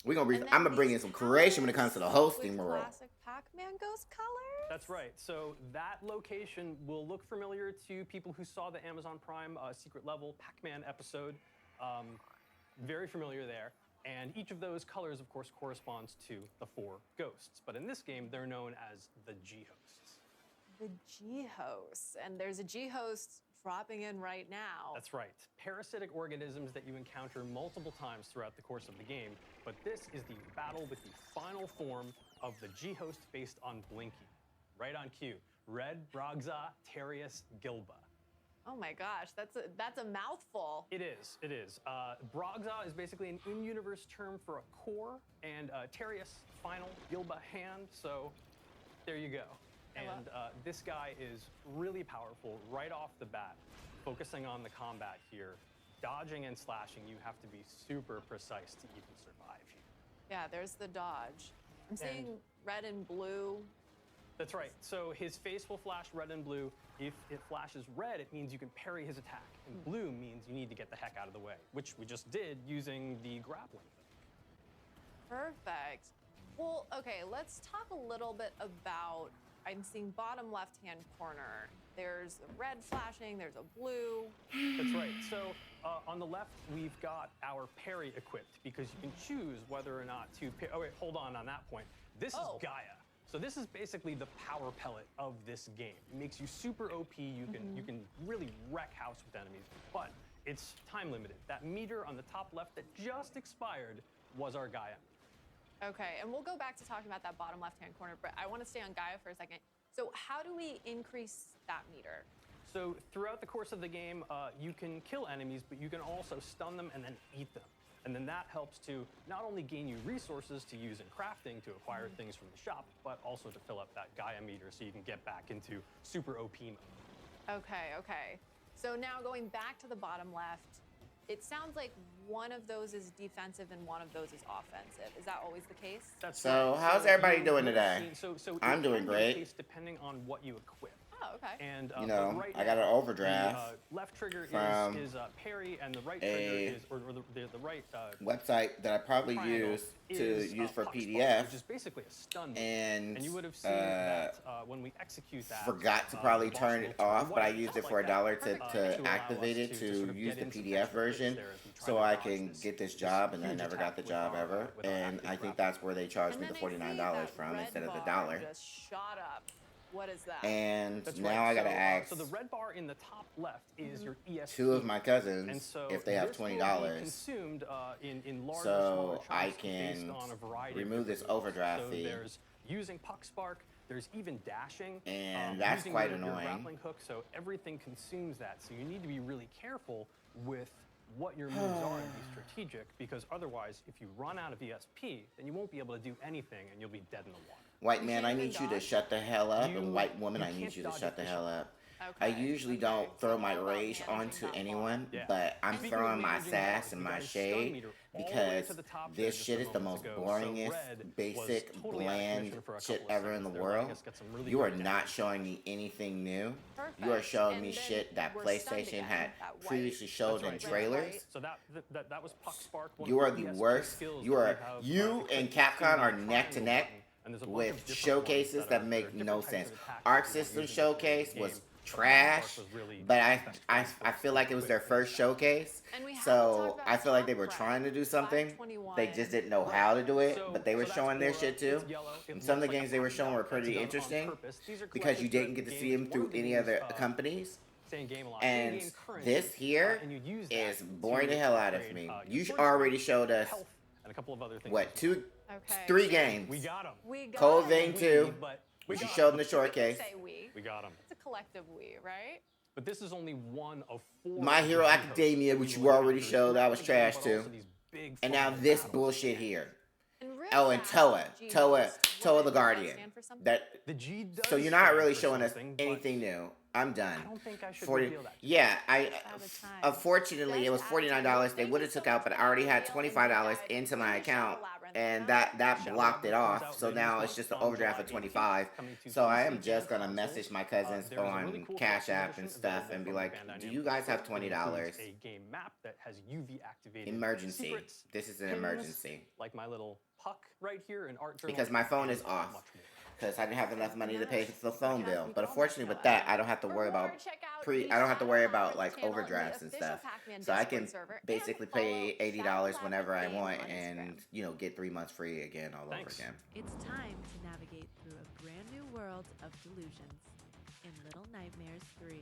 I'm gonna bring in some creation when it comes to the hosting world. Classic Pac-Man ghost colors? That's right. So that location will look familiar to people who saw the Amazon Prime secret level Pac-Man episode. Very familiar there. And each of those colors, of course, corresponds to the 4 ghosts. But in this game, they're known as the G-hosts. The G-hosts. And there's a G-host dropping in right now. That's right. Parasitic organisms that you encounter multiple times throughout the course of the game. But this is the battle with the final form of the G-host based on Blinky. Right on cue. Red Brogza Terius Gilba. Oh my gosh, that's a mouthful. It is. Brogza is basically an in-universe term for a core, and Terius, final, Gilba, hand, so there you go. And this guy is really powerful right off the bat, focusing on the combat here. Dodging and slashing, you have to be super precise to even survive here. Yeah, there's the dodge. I'm seeing red and blue. That's right. So his face will flash red and blue. If it flashes red, it means you can parry his attack. and blue means you need to get the heck out of the way, which we just did using the grappling hook. Perfect. Well, okay, let's talk a little bit about, I'm seeing bottom left-hand corner. There's a red flashing, there's a blue. That's right. So on the left, we've got our parry equipped because you can choose whether or not to parry. Oh, wait, hold on that point. This is Gaia. So this is basically the power pellet of this game. It makes you super OP. You can really wreck house with enemies, but it's time limited. That meter on the top left that just expired was our Gaia. Okay, and we'll go back to talking about that bottom left-hand corner, but I want to stay on Gaia for a second. So how do we increase that meter? So throughout the course of the game, you can kill enemies, but you can also stun them and then eat them. And then that helps to not only gain you resources to use in crafting to acquire things from the shop, but also to fill up that Gaia meter so you can get back into super OP mode. Okay. So now going back to the bottom left, it sounds like one of those is defensive and one of those is offensive. Is that always the case? That's So right. how's everybody doing today? So I'm it doing can be the great. case depending on what you equip. Oh, okay. And You know, right I got an now, overdraft the left trigger from is parry, and the right trigger is, or the right website that I probably use for puck PDF, which is basically a stun move. and you would have seen that when we execute that. forgot to probably turn it off, but I used it for $1 to activate it to use the PDF version so I can get this job, and I never got the job ever. And I think that's where they charged me the $49 from instead of the $1. Just shot up. What is that? And That's now right. I gotta So, ask so the red bar in the top left is your ESP. 2 of my cousins And so if they have this will be $20, consumed in large or so smaller I chunks based can on a variety of remove this different rules. overdraft So fee. there's using puck spark. There's even dashing. And that's using quite your annoying. grappling hook. So everything consumes that. So you need to be really careful with what your moves are and be strategic, because otherwise, if you run out of ESP, then you won't be able to do anything and you'll be dead in the water. White man, I need you to shut the hell up, and white woman, I need you to shut the hell up. I usually don't throw my rage onto anyone, but I'm throwing my sass and my shade because this shit is the most boringest, basic, bland shit ever in the world. You are not showing me anything new. You are showing me shit that PlayStation had previously showed in trailers. So that was puck spark. You are the worst. You and Capcom are neck to neck with showcases that make no sense. Arc System Showcase was trash, but I feel like it was their first showcase, so I feel like they were trying to do something. They just didn't know how to do it, but they were showing their shit too. And some of the games they were showing were pretty interesting because you didn't get to see them through any other companies. And this here is boring the hell out of me. You already showed us what, 3 games. We got them. Cold Vein 2, which you showed in the showcase. We got them. It's a collective we, right? But this is only one of 4. My Hero Academia, which you already showed, that was trash too. And now this bullshit here. Oh, and Toa the Guardian. So you're not really showing us anything new. I'm done. I don't think I should 40. reveal that. Yeah, unfortunately it was $49. They would have took out, but I already had $25 into my account, and that blocked it off. So now it's just an overdraft of $25. So I am just gonna message my cousins on Cash App and stuff and be like, "Do you guys have $20? A game map that has UV activated Emergency. secrets, This is an pins, emergency." Like my little puck right here in art journal. Because my phone is off. Because I didn't have enough money to pay for the phone bill. But unfortunately with that, I don't have to worry about like overdrafts and stuff. So I can basically pay $80 whenever I want and, get 3 months free again all over again. It's time to navigate through a brand new world of delusions in Little Nightmares 3.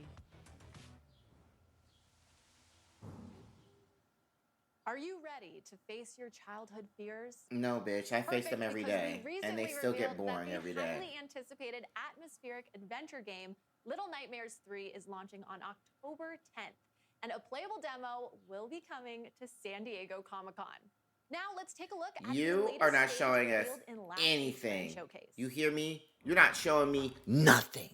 Are you ready to face your childhood fears? No, bitch. I face them every day. And they still get boring every The day. highly anticipated atmospheric adventure game Little Nightmares 3 is launching on October 10th, and a playable demo will be coming to San Diego Comic-Con. Now let's take a look at You the are latest not stage showing us revealed in last week's anything. showcase. You hear me? You're not showing me nothing.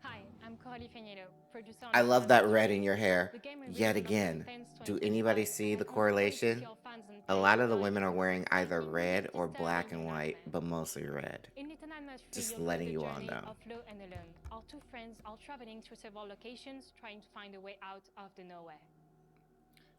Hi, I'm Coralie Fagnedo, producer on I love that red in your The hair. game revealed Yet on again. October 10th, Do 2025, anybody see the and correlation? to your fans and A lot players of the are women are wearing either red or Starring black and in white, Batman. but mostly red. In Little Nightmares Just You'll letting the you all journey know. of Flo and Alone. Our two friends are traveling through several locations, trying to find a way out of the nowhere.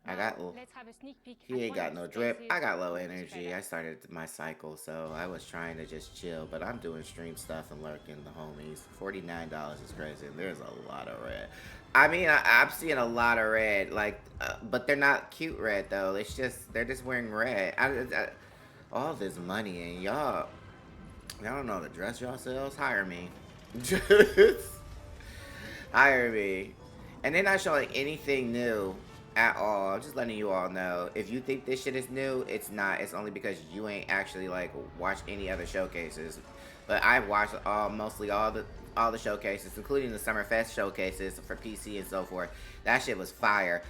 I got. Let's have a sneak peek. He at ain't one got of no the drip. spaces I got low of this energy. trailer. I started my cycle, so I was trying to just chill. But I'm doing stream stuff and lurking the homies. $49 is crazy. There's a lot of red. I mean, I'm seeing a lot of red. Like, but they're not cute red though. It's just they're just wearing red. All this money and y'all don't know how to dress yourselves. Hire me. Just hire me. And they're not showing anything new at all. I'm just letting you all know. If you think this shit is new, it's not. It's only because you ain't actually like watched any other showcases. But I watched mostly all the showcases, including the Summerfest showcases for PC and so forth. That shit was fire.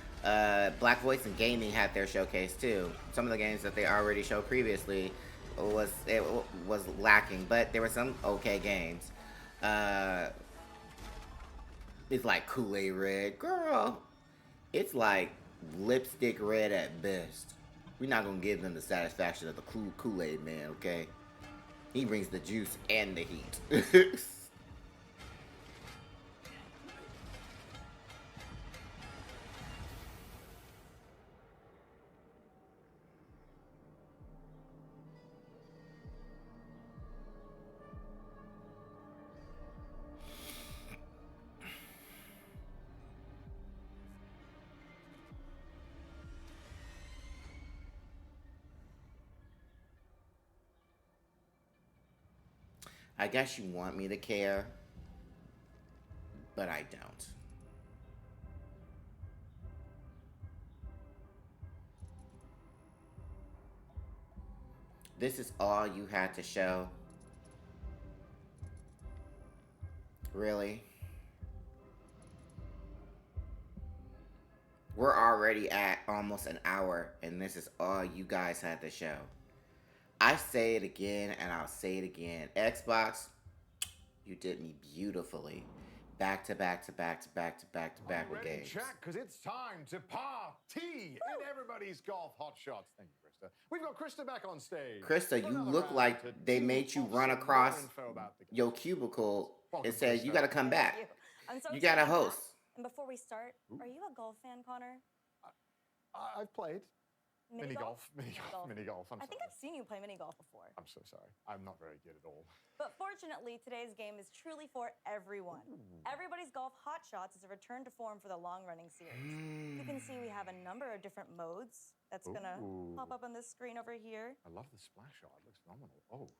Black Voice and Gaming had their showcase too. Some of the games that they already showed previously was lacking, but there were some okay games. It's like Kool-Aid red. Girl, it's like lipstick red at best. We're not gonna give them the satisfaction of the Kool-Aid man, okay? He brings the juice and the heat. I guess you want me to care, but I don't. This is all you had to show? Really? We're already at almost an hour, and this is all you guys had to show. I say it again, and I'll say it again. Xbox, you did me beautifully. Back to back to back to back to back to back with games. Chat, because it's time to party in everybody's golf hot shots. Thank you, Krista. We've got Krista back on stage. Krista, you look like they made you run across your cubicle and said, you got to come back. You got to host. And before we start, are you a golf fan, Connor? I've played. Mini golf. I think I've seen you play mini golf before. I'm so sorry. I'm not very good at all. But fortunately, today's game is truly for everyone. Everybody's Golf Hot Shots is a return to form for the long-running series. You can see we have a number of different modes. That's gonna pop up on this screen over here. I love the splash shot. It looks phenomenal. Oh.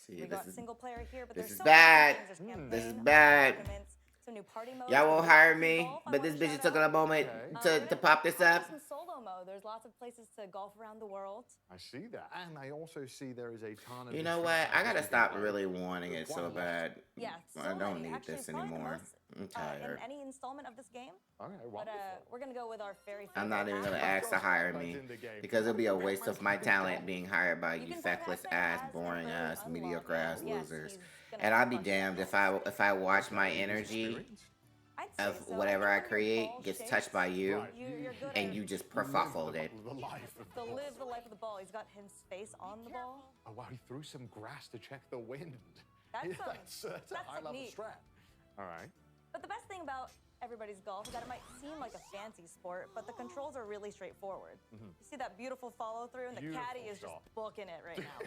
We got single player here, but this there's is so many bad. things. There's campaign, This is bad. tournaments, some new party modes. Y'all won't hire me, but this bitch is taking a moment to pop this up. Some solo mode. There's lots of places to golf around the world. I see that. And I also see there is a ton of... You know what? I gotta stop really wanting it so bad. Yeah, I don't need this anymore. I'm tired. In any installment of this game. Okay, but we're gonna go with our very favorite. I'm not even gonna ask to hire me because it'll be a waste of my talent being hired by you feckless ass, boring ass, mediocre ass losers. And I'll be damned if I watch my energy of whatever I create gets touched by you and you just kerfuffled it. To live the life of the ball. He's got his face on the ball. Oh wow, he threw some grass to check the wind. That's a high level strat. All right. But the best thing about everybody's golf is that it might seem like a fancy sport, but the controls are really straightforward. You see that beautiful follow through, and the caddy is just booking it right now.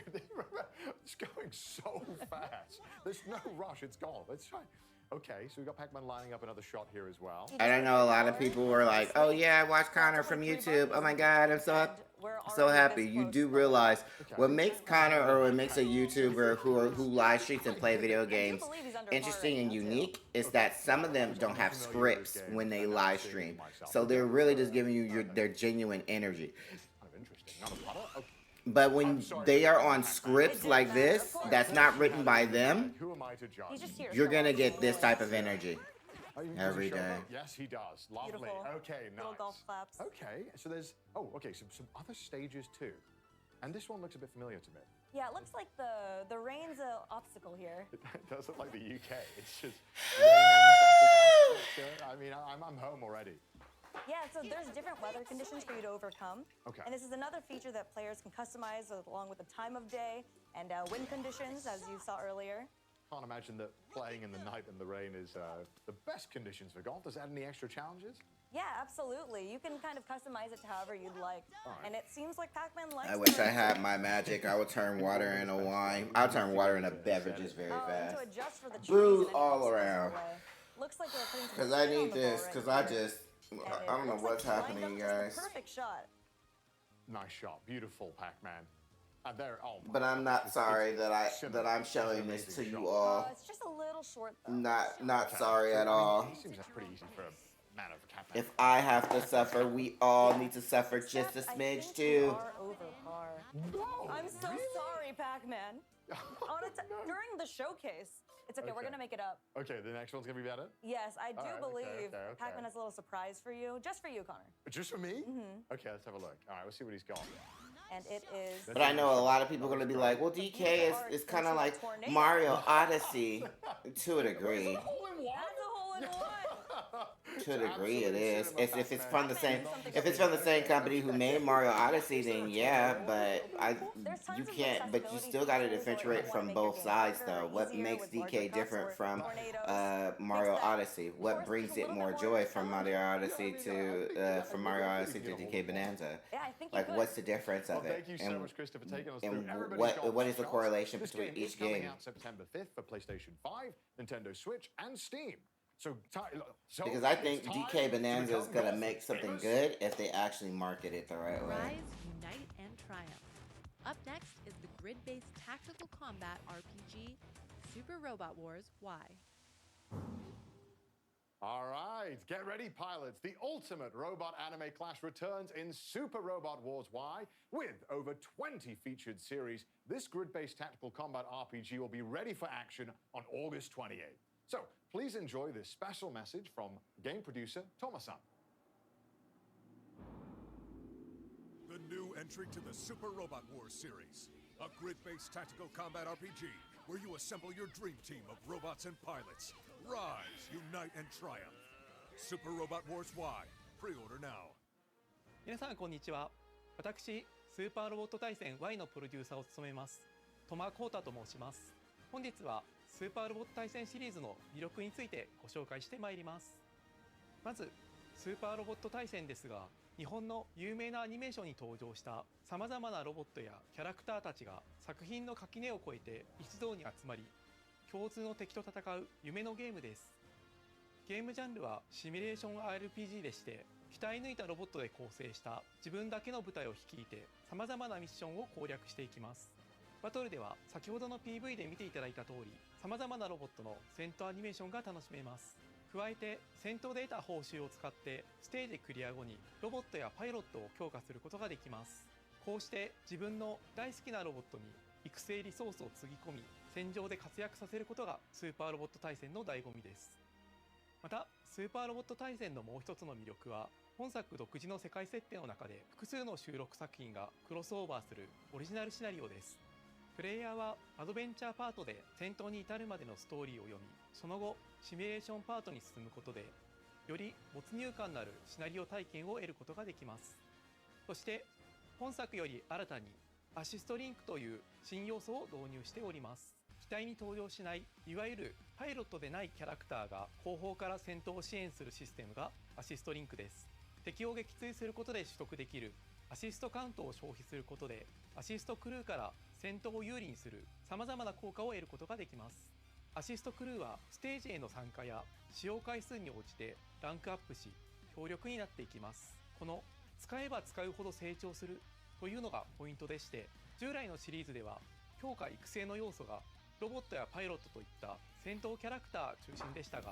It's going so fast. There's no rush. It's golf. It's fine. Okay, so we've got Pac-Man lining up another shot here as well. And I know a lot of people were like, oh yeah, I watched Connor from YouTube. Oh my God, I'm so happy. You do realize what makes Connor or what makes a YouTuber who live streams and play video games interesting and unique is that some of them don't have scripts when they live stream. So they're really just giving you their genuine energy. But when they are on scripts like this, that's not written by them, you're gonna get this type of energy every day. Yes, he does. Lovely. Beautiful. Okay, nice. Little golf claps. Okay, so there's some other stages too, and this one looks a bit familiar to me. Yeah, it looks like the rain's an obstacle here. It does look like the UK. It's just raining. I mean, I'm home already. Yeah, so there's different weather conditions for you to overcome. Okay. And this is another feature that players can customize along with the time of day and wind conditions, as you saw earlier. Can't imagine that playing in the night and the rain is the best conditions for golf. Does it add any extra challenges? Yeah, absolutely. You can kind of customize it to however you'd like. And it seems like Pac-Man likes I wish the- I had my magic. I would turn water into wine. I'll turn water into beverages very and fast. to adjust for the trees Booze and any all obstacles in the around. way. Looks like they're putting some Because I spin on need the ball this. right Because I here. just, And I it don't know looks like what's he lined happening, up just guys. the perfect shot. Nice shot. Beautiful, Pac-Man. And there, oh my But I'm gosh, not it's sorry cinema. that I'm It's an showing this amazing to shot. you all. It's just a little short though. Not Okay, sorry so, at I mean, all. It seems pretty easy for a man of Pac-Man. If I have to suffer, we all need to suffer just a Except I smidge think you too. are over par. No, I'm so sorry, Pac-Man. During the showcase. It's okay, we're Okay. gonna make it up. Okay, the next one's gonna be better? Yes, I do All right, believe okay. Pac-Man has a little surprise for you. Just for you, Connor. Just for me? Mm-hmm. Okay, let's have a look. All right, we'll see what he's got. And it is... But I know a lot of people are gonna be like, well, DK is kind of like Mario Odyssey to a degree. That's a hole in one. To a degree, it is. If it's from the same company who made Mario Odyssey, then yeah. But you can't. But you still got to differentiate from both sides, though. What makes DK different from Mario Odyssey? What brings it more joy from Mario Odyssey to DK Bonanza? Like, what's the difference of it? Thank you so much, Christopher, for taking us through And everybody's golf what is the shots. correlation This between game is each coming game? out September 5th for PlayStation 5, Nintendo Switch, and Steam. Because I think DK Bonanza is gonna make something good if they actually market it the right way. Rise, unite, and triumph. Up next is the grid-based tactical combat RPG, Super Robot Wars Y. All right, get ready, pilots. The ultimate robot anime clash returns in Super Robot Wars Y. With over 20 featured series, this grid-based tactical combat RPG will be ready for action on August 28th. So please enjoy this special message from game producer Thomas-san. The new entry to the Super Robot Wars series, a grid-based tactical combat RPG where you assemble your dream team of robots and pilots. Rise, unite, and triumph. Super Robot Wars Y. Pre-order now. 皆さんこんにちは。私スーパーロボット対戦 Y のプロデューサーを務めます戸間光太と申します。本日はスーパーロボット対戦シリーズの魅力についてご紹介してまいります。まずスーパーロボット対戦ですが、日本の有名なアニメーションに登場したさまざまなロボットやキャラクターたちが作品の垣根を越えて一堂に集まり、共通の敵と戦う夢のゲームです。ゲームジャンルはシミュレーション RPG でして、鍛え抜いたロボットで構成した自分だけの部隊を率いてさまざまなミッションを攻略していきます。バトルでは先ほどの PV で見ていただいた通り、さまざまなロボットの戦闘アニメーションが楽しめます。加えて戦闘で得た報酬を使ってステージクリア後にロボットやパイロットを強化することができます。こうして自分の大好きなロボットに育成リソースをつぎ込み、戦場で活躍させることがスーパーロボット対戦の醍醐味です。またスーパーロボット対戦のもう一つの魅力は、本作独自の世界設定の中で複数の収録作品がクロスオーバーするオリジナルシナリオです。プレイヤーはアドベンチャーパートで戦闘に至るまでのストーリーを読み、その後シミュレーションパートに進むことでより没入感のあるシナリオ体験を得ることができます。そして本作より新たにアシストリンクという新要素を導入しております。機体に登場しないいわゆるパイロットでないキャラクターが後方から戦闘を支援するシステムがアシストリンクです。敵を撃墜することで取得できるアシストカウントを消費することで、アシストクルーから戦闘を有利にするさまざまな効果を得ることができます。アシストクルーはステージへの参加や使用回数に応じてランクアップし強力になっていきます。この使えば使うほど成長するというのがポイントでして、従来のシリーズでは強化育成の要素がロボットやパイロットといった戦闘キャラクター中心でしたが、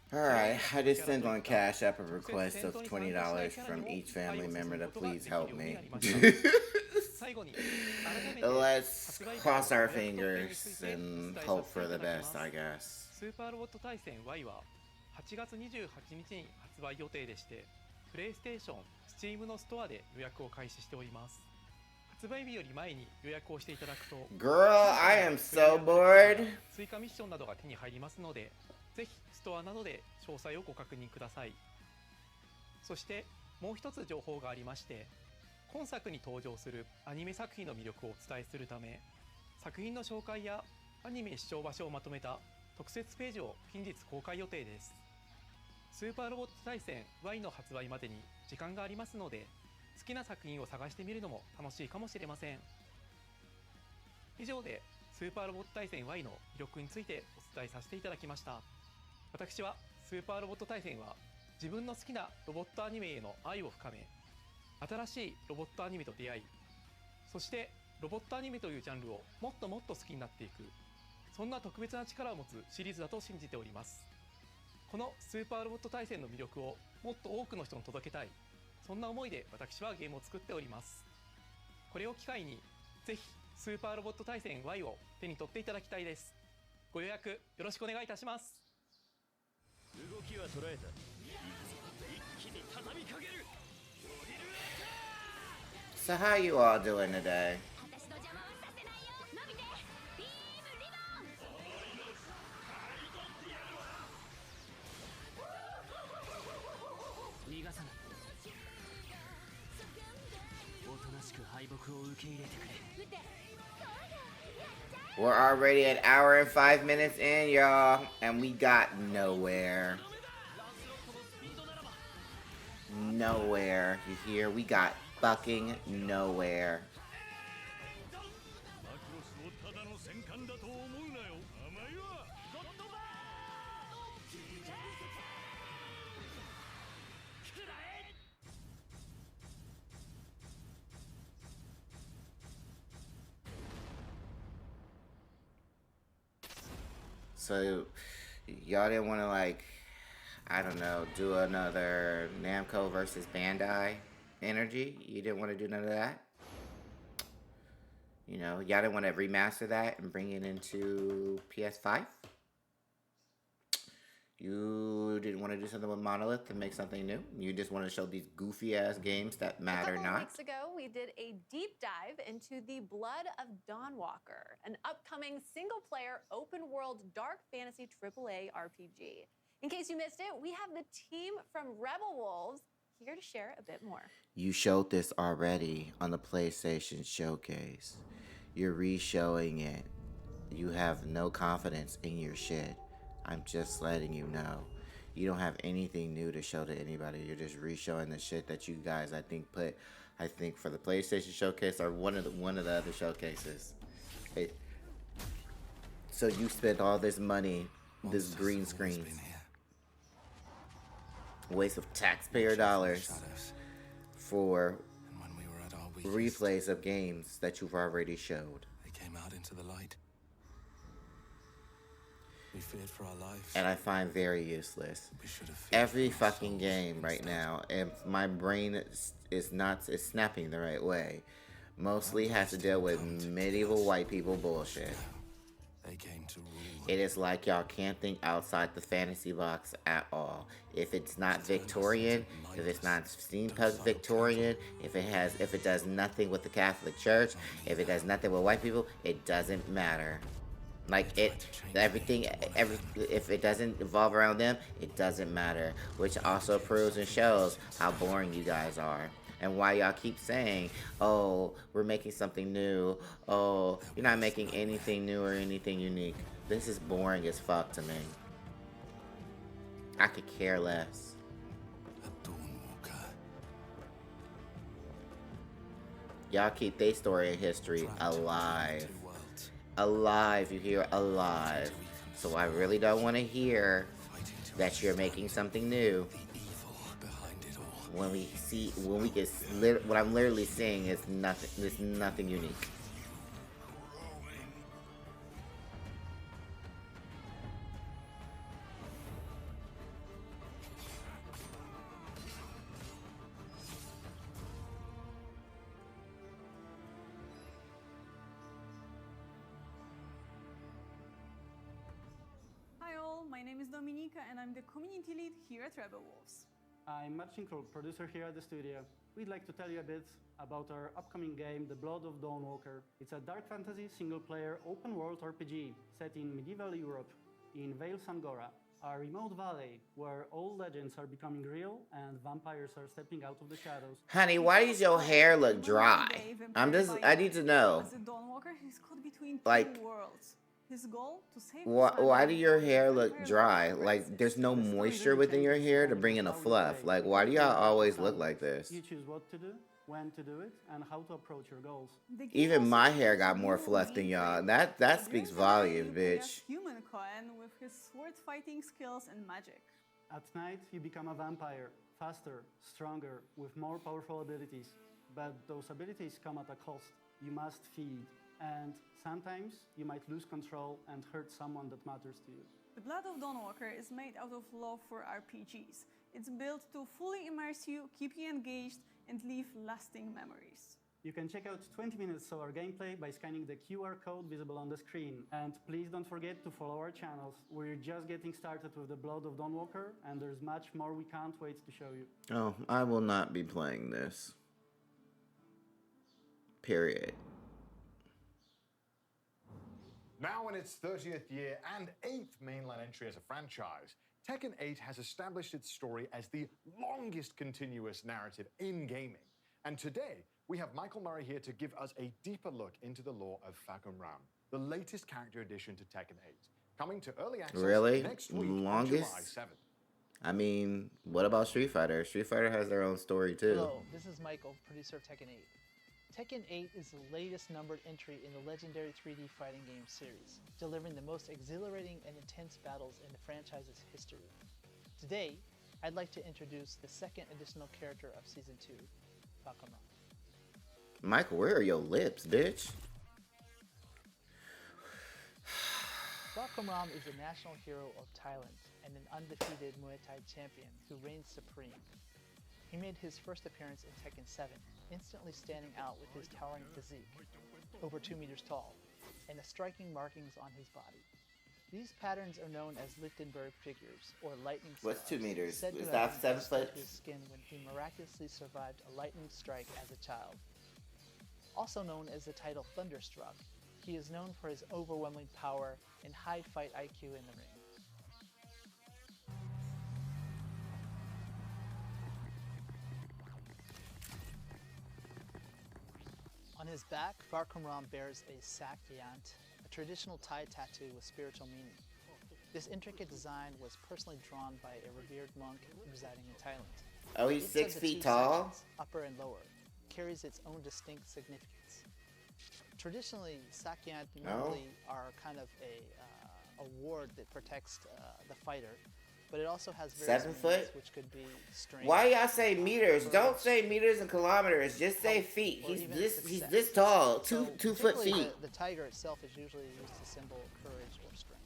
Alright, I just sent on Cash App a request of $20 from each family member to please help me. Let's cross our fingers and hope for the best, I guess. スーパーロボット対戦 Y は8月28日に発売予定でして、プレイステーション、Steam のストアで予約を開始しております。発売日より前に予約をしていただくと Girl, I am so bored. 追加ミッションなどが手に入りますので、ぜひストアなどで詳細をご確認ください。そしてもう一つ情報がありまして、今作に登場するアニメ作品の魅力をお伝えするため、作品の紹介やアニメ視聴場所をまとめた特設ページを近日公開予定です。スーパーロボット対戦 Y の発売までに時間がありますので、好きな作品を探してみるのも楽しいかもしれません。以上でスーパーロボット対戦 Y の魅力についてお伝えさせていただきました。私はスーパーロボット対戦は自分の好きなロボットアニメへの愛を深め、新しいロボットアニメと出会い、そしてロボットアニメというジャンルをもっともっと好きになっていく、そんな特別な力を持つシリーズだと信じております。このスーパーロボット対戦の魅力をもっと多くの人に届けたい、そんな思いで私はゲームを作っております。これを機会にぜひスーパーロボット対戦 Y を手に取っていただきたいです。ご予約よろしくお願いいたします。動きは捉えた。一気に畳みかける。 So how you all doing today? We're already an hour and 5 minutes in, y'all, and we got nowhere. Nowhere. You hear? We got fucking nowhere. So, y'all didn't want to, like, I don't know, do another Namco versus Bandai energy? You didn't want to do none of that? You know, y'all didn't want to remaster that and bring it into PS5? You didn't want to do something with Monolith to make something new? You just want to show these goofy-ass games that matter not? A couple of weeks ago, we did a deep dive into The Blood of Dawnwalker, an upcoming single-player, open-world, dark fantasy AAA RPG. In case you missed it, we have the team from Rebel Wolves here to share a bit more. You showed this already on the PlayStation Showcase. You're re-showing it. You have no confidence in your shit. I'm just letting you know. You don't have anything new to show to anybody. You're just re-showing the shit that you guys, I think, for the PlayStation Showcase or one of the other showcases. So you spent all this money, this green screen, waste of taxpayer dollars for replays of games that you've already showed. They came out into the light. We feared for our lives. And I find very useless. Every fucking game right now, and my brain is snapping the right way, mostly has to deal with medieval white people bullshit. They came to rule. It is like y'all can't think outside the fantasy box at all. If it's not Victorian, if it's not steampunk Victorian, if it does nothing with the Catholic Church, if it does nothing with white people, it doesn't matter. Like everything, if it doesn't evolve around them, it doesn't matter. Which also proves and shows how boring you guys are. And why y'all keep saying, oh, we're making something new. Oh, you're not making anything new or anything unique. This is boring as fuck to me. I could care less. Y'all keep their story and history alive. Alive, you hear? Alive. So I really don't want to hear that you're making something new. What I'm literally seeing is nothing. There's nothing unique. My name is Dominika and I'm the community lead here at Rebel Wolves. I'm Marcin Król, producer here at the studio. We'd like to tell you a bit about our upcoming game, The Blood of Dawnwalker. It's a dark fantasy single-player open-world RPG set in medieval Europe in Vale Sangora, a remote valley where old legends are becoming real and vampires are stepping out of the shadows. Honey, why does your hair look dry? I need to know. As a Dawnwalker who's caught between Like, two worlds. His goal to save his Why family do your from hair the look vampire dry? lord Like there's no The story moisture really within your changes hair to depending bring on in a how you fluff. play. Like why do y'all always look like this? You choose what to do, when to do it, and how to approach your goals. The game Even also my hair features got a more new fluff than main y'all. trait. That So speaks during the day, volumes, you play as bitch. Human Cohen with his sword fighting skills and magic. At night, you become a vampire, faster, stronger, with more powerful abilities. But those abilities come at a cost. You must feed, and sometimes you might lose control and hurt someone that matters to you. The Blood of Dawnwalker is made out of love for RPGs. It's built to fully immerse you, keep you engaged, and leave lasting memories. You can check out 20 minutes of our gameplay by scanning the QR code visible on the screen. And please don't forget to follow our channels. We're just getting started with the Blood of Dawnwalker, and there's much more we can't wait to show you. Oh, I will not be playing this. Period. Now in its 30th year and 8th mainline entry as a franchise, Tekken 8 has established its story as the longest continuous narrative in gaming. And today, we have Michael Murray here to give us a deeper look into the lore of Fakum Ram, the latest character addition to Tekken 8, coming to early access next week on July 7th. I mean, what about Street Fighter? Street Fighter has their own story too. Hello, this is Michael, producer of Tekken 8. Tekken 8 is the latest numbered entry in the legendary 3D fighting game series, delivering the most exhilarating and intense battles in the franchise's history. Today, I'd like to introduce the second additional character of Season 2, Fakum Ram. Michael, where are your lips, bitch? Fakum Ram is a national hero of Thailand and an undefeated Muay Thai champion who reigns supreme. He made his first appearance in Tekken 7, instantly standing out with his towering physique, over 2 meters tall, and the striking markings on his body. These patterns are known as Lichtenberg figures, or lightning stars. What's 2 meters? Said to Is have that been 7 etched into foot? his skin when he miraculously survived a lightning strike as a child. Also known as the title Thunderstruck, he is known for his overwhelming power and high fight IQ in the ring. On his back, Fakum Ram bears a sak yant, a traditional Thai tattoo with spiritual meaning. This intricate design was personally drawn by a revered monk residing in Thailand. Oh, he's Each 6 of the feet two tall? sections, upper and lower, carries its own distinct significance. Traditionally, sak yant normally are kind of a ward that protects the fighter, but it also has various 7 meanings, foot? which could be strength. Why y'all say meters? Don't say meters and kilometers. Just say feet. or He's even this success. tall. So, 2 foot particularly feet. The tiger itself is usually used to symbol courage or strength.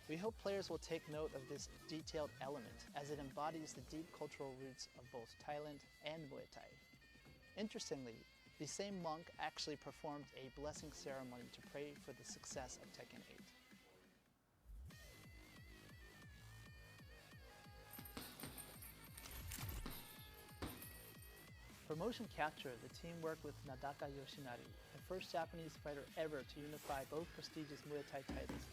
We hope players will take note of this detailed element, as it embodies the deep cultural roots of both Thailand and Muay Thai. Interestingly, the same monk actually performed a blessing ceremony to pray for the success of Tekken 8. For motion capture, the team worked with Nadaka Yoshinari, the first Japanese fighter ever to unify both prestigious Muay Thai titles,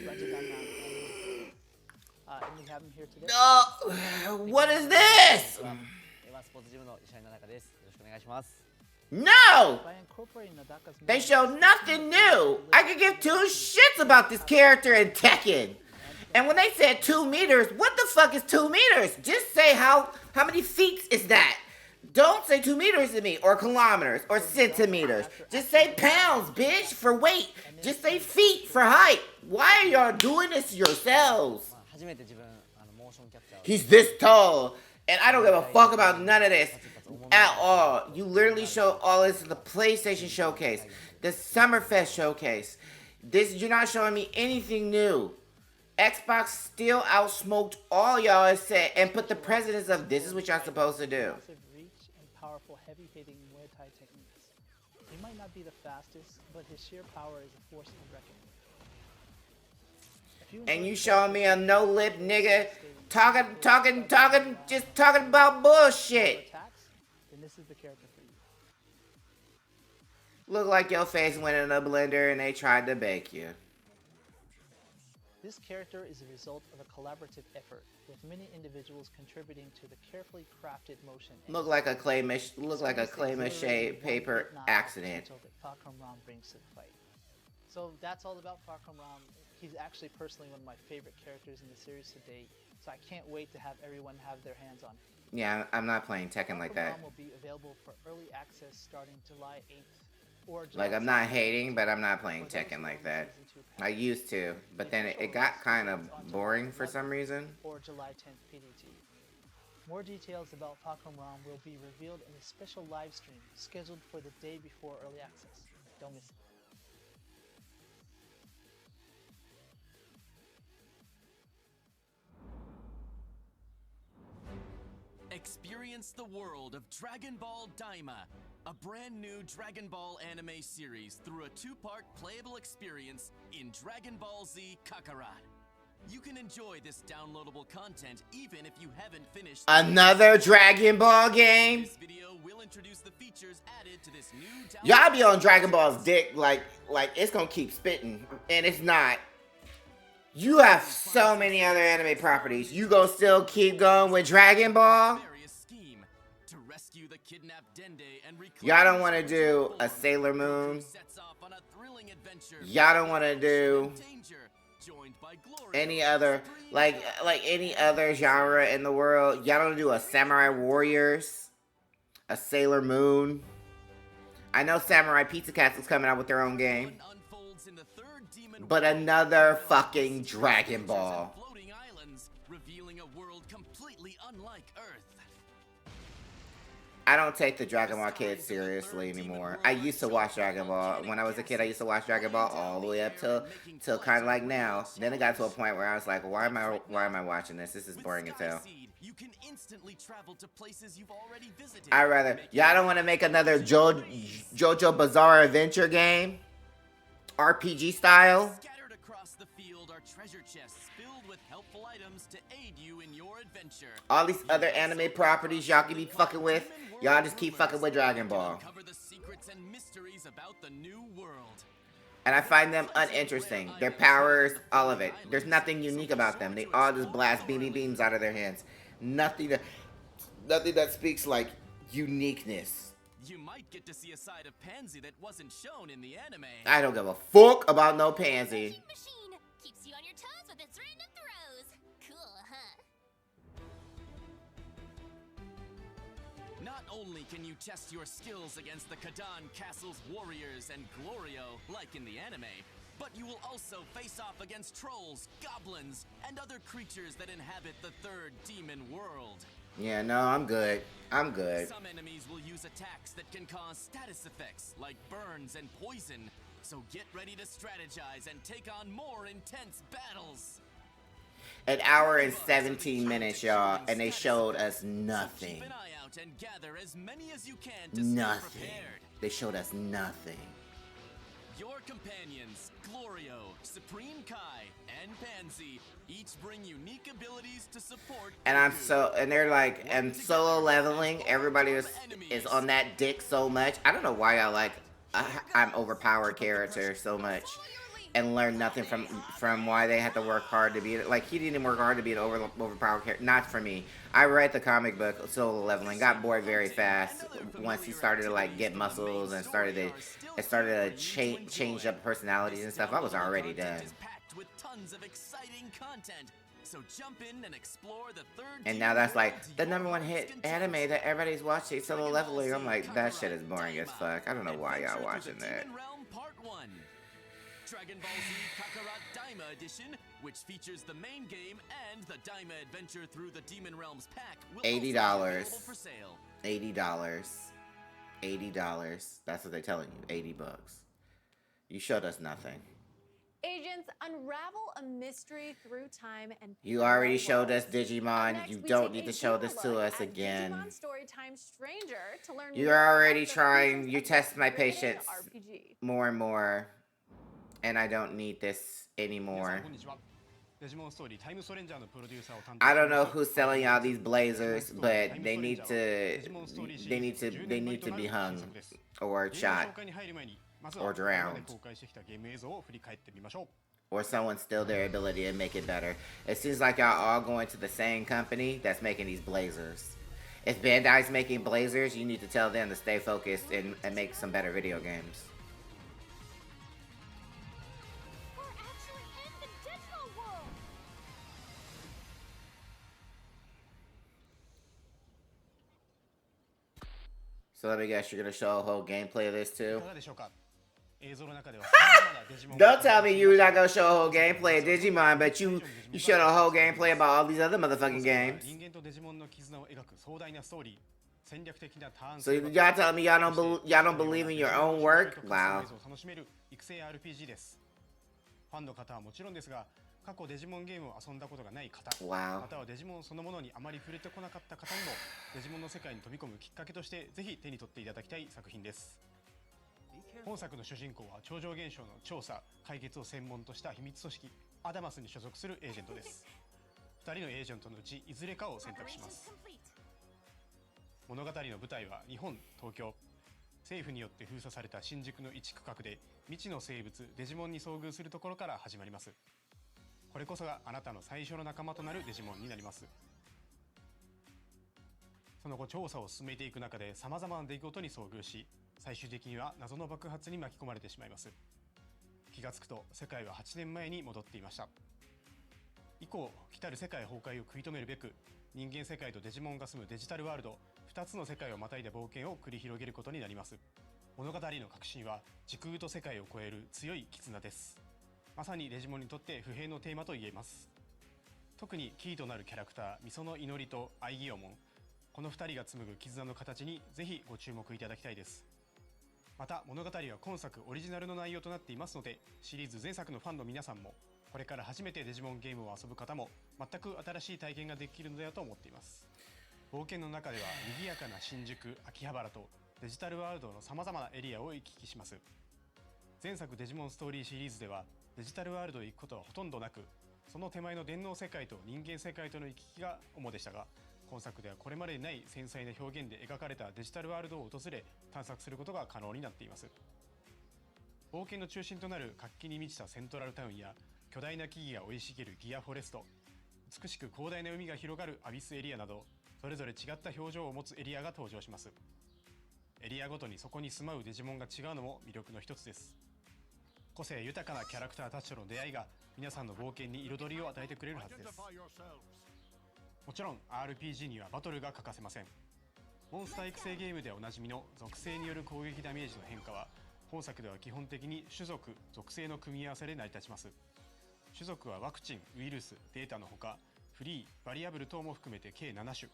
Rajagannan and and we have him here today. What is this? スポーツジムの石原中です。よろしくお願いします。 No! By incorporating Nadaka's They show nothing new. I could give 2 shits about this character in Tekken. And when they said 2 meters, what the fuck is 2 meters? Just say how many feet is that? Don't say 2 meters to me, or kilometers, or centimeters. Just say pounds, bitch, for weight. Just say feet for height. Why are y'all doing this yourselves? 初めて自分モーションキャプチャーを He's this tall, and I don't give a fuck about none of this at all. You literally show all this in the PlayStation Showcase, the Summerfest Showcase. You're not showing me anything new. Xbox still outsmoked all y'all and said and put the precedence of this is what y'all supposed to do. Massive reach and powerful heavy-hitting Muay Thai techniques. He might not be the fastest, but his sheer power is a force to reckon with. And you showing me a no-lip nigga talking, just talking about bullshit. Then this is the character for you. Look like your face went in a blender and they tried to bake you. This character is a result of a collaborative effort, with many individuals contributing to the carefully crafted motion. Look like a clay mache paper accident. That Far Cry Ram brings to the fight. So that's all about Far Cry Ram. He's actually personally one of my favorite characters in the series to date, so I can't wait to have everyone have their hands on him. Yeah, I'm not playing Tekken like that. Ram will be available for early access starting July 8th. Or Like, I'm not hating, but I'm not playing Tekken like that. I used to, but then it got kind of boring for some reason. Or July 10th PDT. More details about Far Cry Ram will be revealed in a special live stream scheduled for the day before early access. Don't miss it. Experience the world of Dragon Ball Daima, a brand new Dragon Ball anime series through a two-part playable experience in Dragon Ball Z Kakarot. You can enjoy this downloadable content even if you haven't finished Another Dragon Ball game? This video will introduce the features added to this new Y'all be on Dragon Ball's dick like it's gonna keep spitting, and it's not. You have so many other anime properties. You gonna still keep going with Dragon Ball? Y'all don't want to do a Sailor Moon. Y'all don't want to do any other like any other genre in the world. Y'all don't do a Samurai Warriors, a Sailor Moon. I know Samurai Pizza Castle's coming out with their own game, but another fucking Dragon Ball. Revealing a world completely unlike Earth. I don't take the Dragon Ball kids seriously anymore. I used to watch Dragon Ball. When I was a kid, I used to watch Dragon Ball all the way up till kind of like now. Then it got to a point where I was like, why am I watching this? This is boring as hell. You can instantly travel to places you've already visited. I'd rather, y'all don't want to make another JoJo Bizarre Adventure game? RPG style? Scattered across the field are treasure chests filled with helpful items to aid you in your adventure. All these other anime properties y'all can be fucking with, y'all just keep fucking with Dragon Ball. Cover the secrets and mysteries about the new world. And I find them uninteresting. Their powers, all of it. There's nothing unique about them. They all just blast beanie beams out of their hands. Nothing that speaks like uniqueness. You might get to see a side of Pansy that wasn't shown in the anime. I don't give a fuck about no Pansy. Machine keeps you on your toes with its random throws. Cool, huh? Not only can you test your skills against the Kadan Castle's warriors and Glorio, like in the anime, but you will also face off against trolls, goblins, and other creatures that inhabit the third demon world. Yeah, no, I'm good. I'm good. Some enemies will use attacks that can cause status effects, like burns and poison, so get ready to strategize and take on more intense battles. An hour and 17 minutes, y'all, and they showed us nothing. Keep an eye out and gather as many as you can to Nothing. stay prepared. They showed us nothing. Your companions, Glorio, Supreme Kai, and Pansy, each bring unique abilities to support. And they're like, and solo leveling, everybody is on that dick so much. I don't know why I like, I'm overpowered character so much. And learn nothing from why they had to work hard to be, like, he didn't work hard to be an overpowered character. Not for me. I read the comic book, Solo Leveling, got bored very fast once he started to, like, get muscles and started to change up personalities and stuff. I was already done. With tons of exciting content. So jump in and explore the third. And now that's like the #1 hit anime that everybody's watching, Solo Leveling. I'm like, that shit is boring as fuck. I don't know why y'all watching that. Dragon Ball Z Kakarot Daima Edition, which features the main game and the Daima adventure through the Demon Realms pack, will also be available for sale. $80. $80. That's what they're telling you. $80 bucks. You showed us nothing. Agents unravel a mystery through time and you already showed us Digimon. You don't need to show this to us again. Digimon Storytime Stranger to learn. You're already trying. You test my patience more and more. And I don't need this anymore. I don't know who's selling y'all these blazers, but they need to be hung or shot or drowned. or someone steal their ability and make it better. It seems like y'all all going to the same company that's making these blazers. If Bandai's making blazers, you need to tell them to stay focused and make some better video games. So let me guess, you're gonna show a whole gameplay of this too? Don't tell me you're not gonna show a whole gameplay of Digimon, but you showed a whole gameplay about all these other motherfucking games. So y'all telling me y'all don't believe in your own work? Wow. 過去デジモンゲームを遊んだことがない方、 Wow. またはデジモンそのものにあまり触れてこなかった方にもデジモンの世界に飛び込むきっかけとしてぜひ手に取っていただきたい作品です。本作の主人公は超常現象の調査・解決を専門とした秘密組織アダマスに所属するエージェントです。2人のエージェントのうちいずれかを選択します。物語の舞台は日本、東京。政府によって封鎖された新宿の一区画で未知の生物デジモンに遭遇するところから始まります。これこそがあなたの最初の仲間となるデジモンになります。その後調査を進めていく中で様々な出来事に遭遇し、最終的には謎の爆発に巻き込まれてしまいます。気がつくと世界は8年前に戻っていました。以降、来たる世界崩壊を食い止めるべく、人間世界とデジモンが住むデジタルワールド2つの世界をまたいだ冒険を繰り広げることになります。物語の核心は時空と世界を超える強い絆です。まさにデジモンにとって不平のテーマと言えます。特にキーとなるキャラクターミソの祈りとアイギオモン、この2人が紡ぐ絆の形にぜひご注目いただきたいです。また物語は今作オリジナルの内容となっていますので、シリーズ前作のファンの皆さんもこれから初めてデジモンゲームを遊ぶ方も全く新しい体験ができるのではと思っています。冒険の中では賑やかな新宿、秋葉原とデジタルワールドの様々なエリアを行き来します。前作デジモンストーリーシリーズではデジタルワールドへ行くことはほとんどなく、その手前の電脳世界と人間世界との行き来が主でしたが、今作ではこれまでにない繊細な表現で描かれたデジタルワールドを訪れ探索することが可能になっています。冒険の中心となる活気に満ちたセントラルタウンや巨大な木々が生い茂るギアフォレスト、美しく広大な海が広がるアビスエリアなど、それぞれ違った表情を持つエリアが登場します。エリアごとにそこに住まうデジモンが違うのも魅力の一つです。個性豊かなキャラクターたちとの出会いが皆さんの冒険に彩りを与えてくれるはずです。もちろん RPG にはバトルが欠かせません。モンスター育成ゲームでおなじみの属性による攻撃ダメージの変化は本作では基本的に種族・属性の組み合わせで成り立ちます。種族はワクチン、ウイルス、データのほかフリー、バリアブル等も含めて計7種。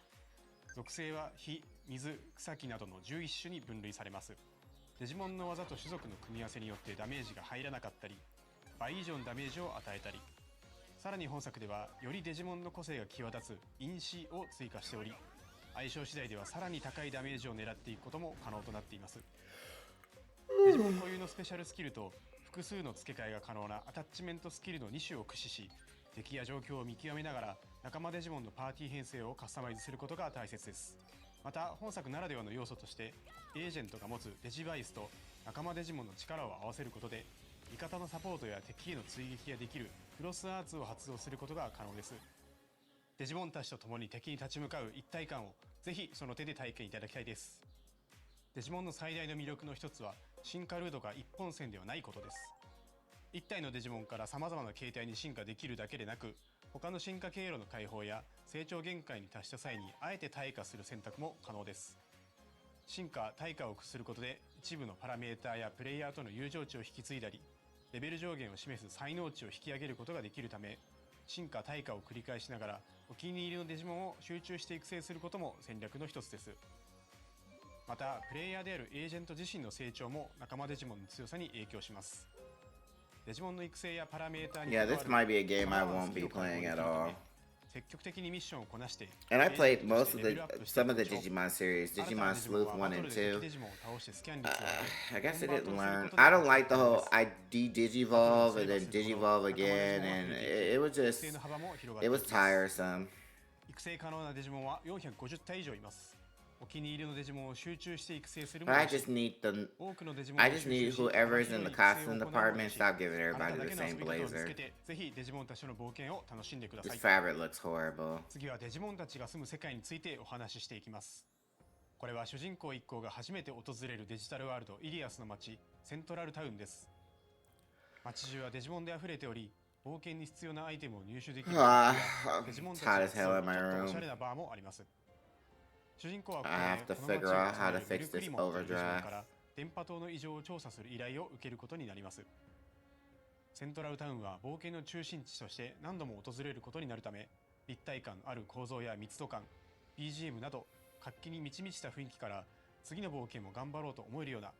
属性は火、水、草木などの11種に分類されます。デジモンの技と種族の組み合わせによってダメージが入らなかったり、倍以上のダメージを与えたり、さらに本作ではよりデジモンの個性が際立つ因子を追加しており、相性次第ではさらに高いダメージを狙っていくことも可能となっています。デジモン固有のスペシャルスキルと複数の付け替えが可能なアタッチメントスキルの2種を駆使し、敵や状況を見極めながら仲間デジモンのパーティー編成をカスタマイズすることが大切です。また本作ならではの要素としてエージェントが持つデジバイスと仲間デジモンの力を合わせることで味方のサポートや敵への追撃ができるクロスアーツを発動することが可能です。デジモンたちと共に敵に立ち向かう一体感をぜひその手で体験いただきたいです。デジモンの最大の魅力の一つは進化ルートが一本線ではないことです。一体のデジモンから様々な形態に進化できるだけでなく、他の進化経路の解放や成長限界に達した際にあえて退化する選択も可能です。進化・退化をすることで一部のパラメーターやプレイヤーとの友情値を引き継いだり、レベル上限を示す才能値を引き上げることができるため、進化・退化を繰り返しながらお気に入りのデジモンを集中して育成することも戦略の一つです。またプレイヤーであるエージェント自身の成長も仲間デジモンの強さに影響します。デジモンの育成やパラメーターに Yeah, this might be a game I won't be playing at all. 積極的にミッションをこなして And I played some of the Digimon series, Digimon Sleuth 1 and 2. I guess I didn't learn. I don't like the whole I de-digivolve and then digivolve again, and it was just, it was tiresome. 育成可能なデジモンは450体以上います。お気に入りのデジモンを集中して育成する But も I よし just need the 多くのデジモンを I 収 just 集 need し whoever's in 幅 the 広い育成を costume 行うもよ department し stop giving あなた everybody だ the けの遊 same び方を見つ blazer. けてぜひデジモンたちとの冒険を楽しんでくださ This い fabric looks horrible. 次はデジモンたちが住む世界についてお話ししていきます。これは主人公一行が初めて訪れるデジタルワールドイリアスの街セントラルタウンです。街中はデジモンで溢れており冒険に必要なアイテムを入手できるデジモンたち Hot が as 集う hell ちょ in my っとおしゃ room. れなバーもあります。主人公はこ I こ have で to この街 figure を out 治 how め to るベル fix クリ this モンというデジモン overdrive. から電波塔の異常を調査する依頼を受けることになります。セントラルタウンは冒険の中心地として何度も訪れることになるため立体感ある構造や密度感 BGM など活気に満ち満ちた雰囲気から次の冒険も頑張ろうと思えるような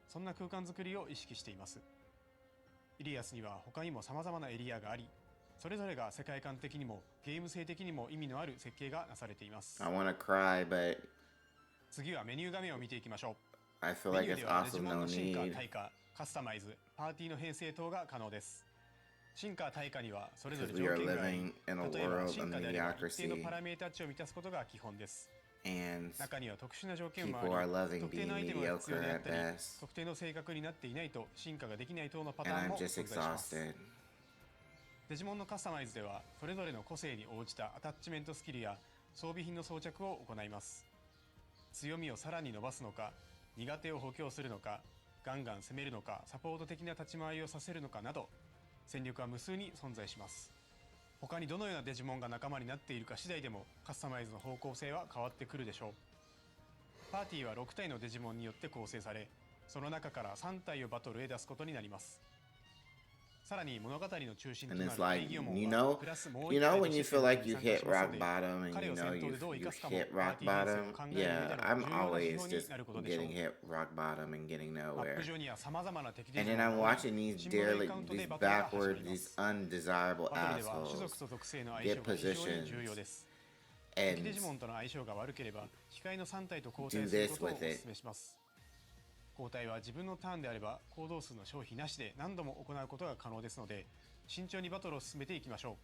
そんな空間づくりを意識しています。イリアスには他にも様々なエリアがありそれぞれが世界観的にもゲーム性的にも意味のある設計がなされています。 I wanna cry, but 次はメニュー画面を見ていきましょう。 I feel メ like ニュー it's ではデジ also モン no の進化 need. 対価カスタマイズパーティーの編成等が可能です。進化対価にはそれぞれ Because 条 we are 件があり living in a 例えば world 進 of 化であれば一定の mediocrity, パラメータ値を満たすことが基本です。 and 中には特殊な条件も people あ are り loving 特定 being のアイテムが必要 mediocre であっ at たり best, 特定の性格になっていないと進化ができない等のパタ and ーン I'm も just 存在します。 exhausted. デジモンのカスタマイズではそれぞれの個性に応じたアタッチメントスキルや装備品の装着を行います。強みをさらに伸ばすのか苦手を補強するのかガンガン攻めるのかサポート的な立ち回りをさせるのかなど戦力は無数に存在します。他にどのようなデジモンが仲間になっているか次第でもカスタマイズの方向性は変わってくるでしょう。パーティーは6体のデジモンによって構成されその中から3体をバトルへ出すことになります。さらに物語の中心と And な it's る like, 営業 you 門 know, はプラスもう you 1 know 体 when とし you て feel 戦 like 闘 you に参 hit 加しますの rock で bottom and 彼 you を know 戦闘でどう生 you've かすかも hit パー rock ティー編成を bottom. 考える上で Yeah, の I'm 重要な always 指標 just になることでしょう。 getting hit rock bottom and getting マッ nowhere. プ上には様々な敵デ And ジ then モン I'm がおり watching these シンボルエン dearly, カウント these でバトルが始ま backward, りま these す。 undesirable バトルでは種 assholes 族と属性の相 get 性が非常に重要 positions です。敵デ and ジモンとの相性が悪ければ控えの3体と交 do 代する this ことをお with 勧 it. めします。交代は自分のターンであれば行動数の消費なしで何度も行うことが可能ですので慎重にバトルを進めていきましょう。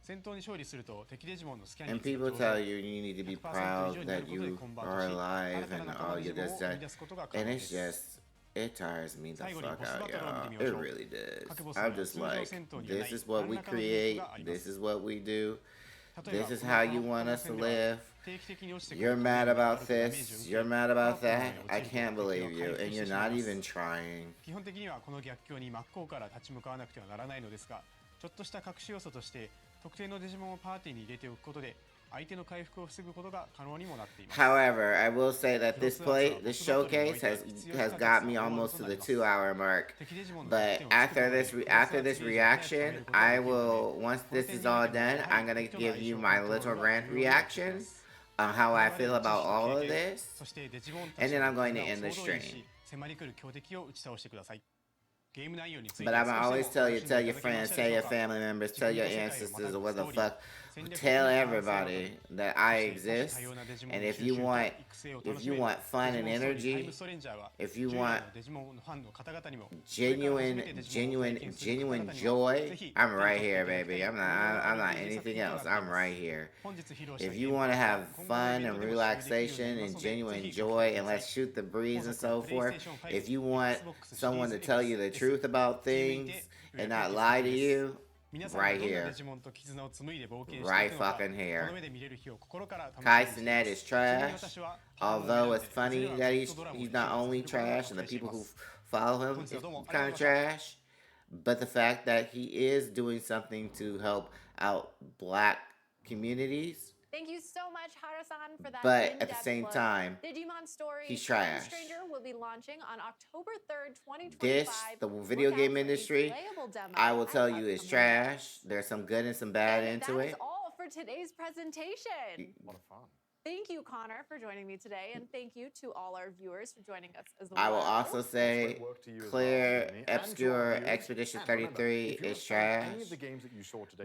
戦闘に勝利すると敵デジモンのスキャン And 率が people 上 tell 昇 you you need to be 100% proud 以上になる that ことで you コンバー are トし alive 新たな and 仲間 all デジ you モン this を生み that. 出すことが可 And 能で it's す。 just, it tires me the 最後に fuck ボス out, バトルを見 y'all. てみま It しょう。 really does. 各ボスに I'm は just 通常 like, 戦闘にはな this い is what 何 we らかの理由 create, がありま this す。 is what we do, 例えば this is この how こ you の want この us to 戦では live. 定期的に落ちてく You're る mad ダ about メージを this, 受 you're け mad トラ about ップの上 that. に I 落ちる can't と敵 believe は you, 回復 and して you're しまい not ます。 even trying. 基本的にはこの逆境に真っ向から立ち向かわなくてはならないのですがちょっとした隠し要素として特定のデジモンをパーティーに入れておくことで相手の回復を防ぐことが可能にもなっています。 However, I will say that this showcase has got me almost to the 2-hour mark. But after this reaction, I will, once this is all done, I'm gonna give you my little rant reaction on how I feel about all of this, and then I'm going to end the stream. 迫り来る強敵を打ち倒してください。ゲーム内容について But I'm gonna always tell you, tell your friends, tell your family members, tell your ancestors, or what the fuck, tell everybody that I exist. And if you want fun and energy, if you want genuine joy, I'm right here, baby. I'm not anything else. I'm right here. If you want to have fun and relaxation and genuine joy, and let's shoot the breeze and so forth. If you want someone to tell you the truth about things and not lie to you, right here. Right fucking here. Kai Cenat is trash. Although it's funny that he's not only trash and the people who follow him is kind of trash, but the fact that he is doing something to help out black communities. Thank you so much, Hara-san, for that. But at the same time, Digimon Story he's trash. Stranger will be launching on October 3rd, 2025. This, the video game industry, I will tell you is trash. There's some good and some bad into That is it. all for today's presentation. A lot of fun. Thank you, Connor, for joining me today, and thank you to all our viewers for joining us as well. I will also say Clear Obscure Expedition 33 is trash.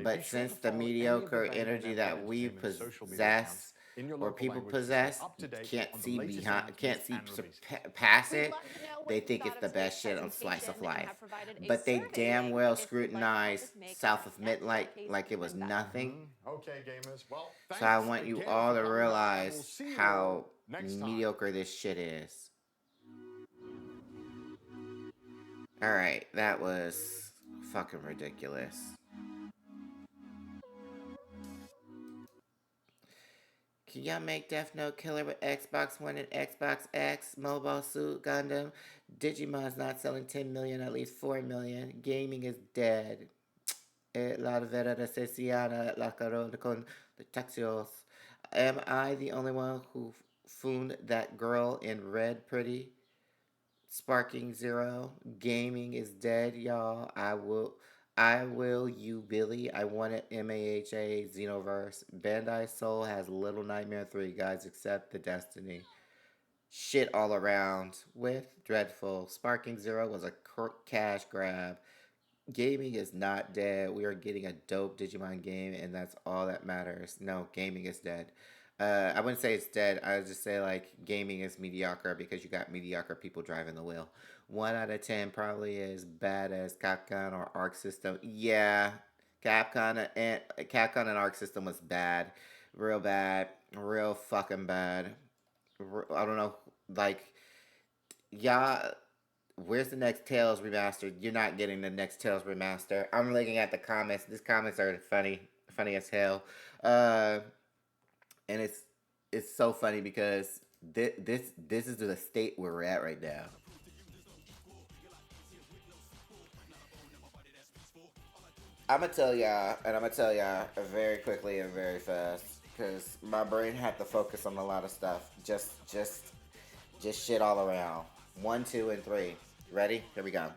But since the mediocre energy that we possess in your or local people language to stay possess up to date can't on the see latest behind, can't see announcements and releases. past We'd it. love to know what They you think thought it's the of today's best shit on Slice of presentation and Life. have provided a But they survey damn link well if you'd like to help scrutinized us make South our of next Midnight showcase like it was even better. nothing. Okay, gamers. Well, So I thanks want you again all for to coming by, and we'll realize see you how all next time. mediocre this shit is. Alright, that was fucking ridiculous. Can y'all make Death Note killer with Xbox One and Xbox X, Mobile Suit Gundam? Digimon's not selling 10 million, at least 4 million. Gaming is dead. La vera recesiana la carona con the taxios. Am I the only one who found that girl in red pretty? Sparking Zero. Gaming is dead, y'all. I will you Billy. I want it MAHA Xenoverse. Bandai Soul has Little Nightmare 3, guys, except the Destiny. Shit all around with Dreadful. Sparking Zero was a cash grab. Gaming is not dead. We are getting a dope Digimon game, and that's all that matters. No, gaming is dead. I wouldn't say it's dead. I would just say, like, gaming is mediocre because you got mediocre people driving the wheel. 1 out of 10 probably is bad as Capcom or Arc System. Yeah, Capcom and Arc System was bad. Real bad. Real fucking bad. I don't know, like, y'all... Where's the next Tales remastered? You're not getting the next Tales remaster. I'm looking at the comments. These comments are funny as hell. And it's so funny because this is the state where we're at right now. I'm gonna tell y'all very quickly and very fast because my brain had to focus on a lot of stuff. Just shit all around. 1, 2, and 3. Ready? Here we go.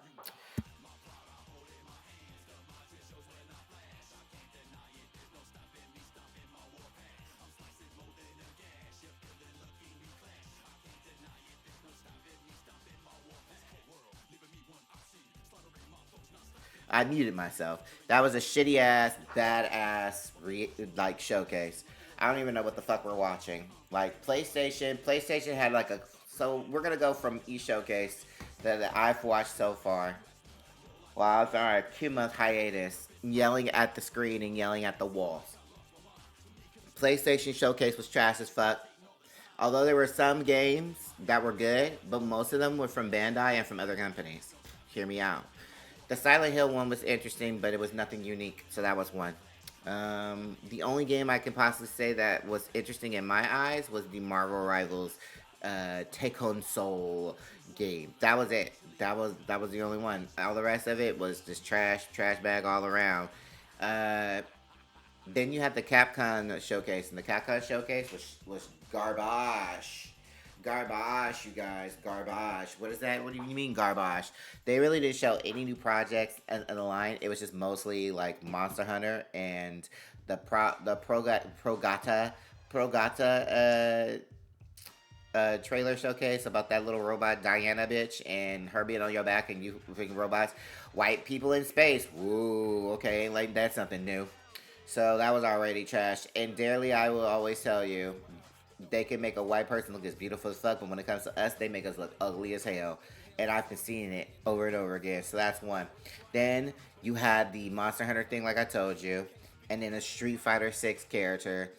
I muted myself. That was a shitty ass, badass like showcase. I don't even know what the fuck we're watching. Like PlayStation had like a. So we're gonna go from each showcase that I've watched so far. Wow, it's alright. 2-month hiatus. Yelling at the screen and yelling at the walls. PlayStation showcase was trash as fuck. Although there were some games that were good, but most of them were from Bandai and from other companies. Hear me out. The Silent Hill one was interesting, but it was nothing unique, so that was one. The only game I can possibly say that was interesting in my eyes was the Marvel Rivals Take On Soul game. That was it. That was the only one. All the rest of it was just trash bag all around. Then you had the Capcom showcase, and the Capcom showcase was garbage. Garbage, you guys. Garbage. What is that? What do you mean garbage? They really didn't show any new projects in the line. It was just mostly like Monster Hunter and the Progata trailer showcase about that little robot Diana bitch and her being on your back and you freaking robots. White people in space. Woo, okay, like that's something new. So that was already trash. And dearly, I will always tell you, they can make a white person look as beautiful as fuck, but when it comes to us, they make us look ugly as hell. And I've been seeing it over and over again. So that's one. Then you had the Monster Hunter thing, like I told you, and then a Street Fighter 6 character,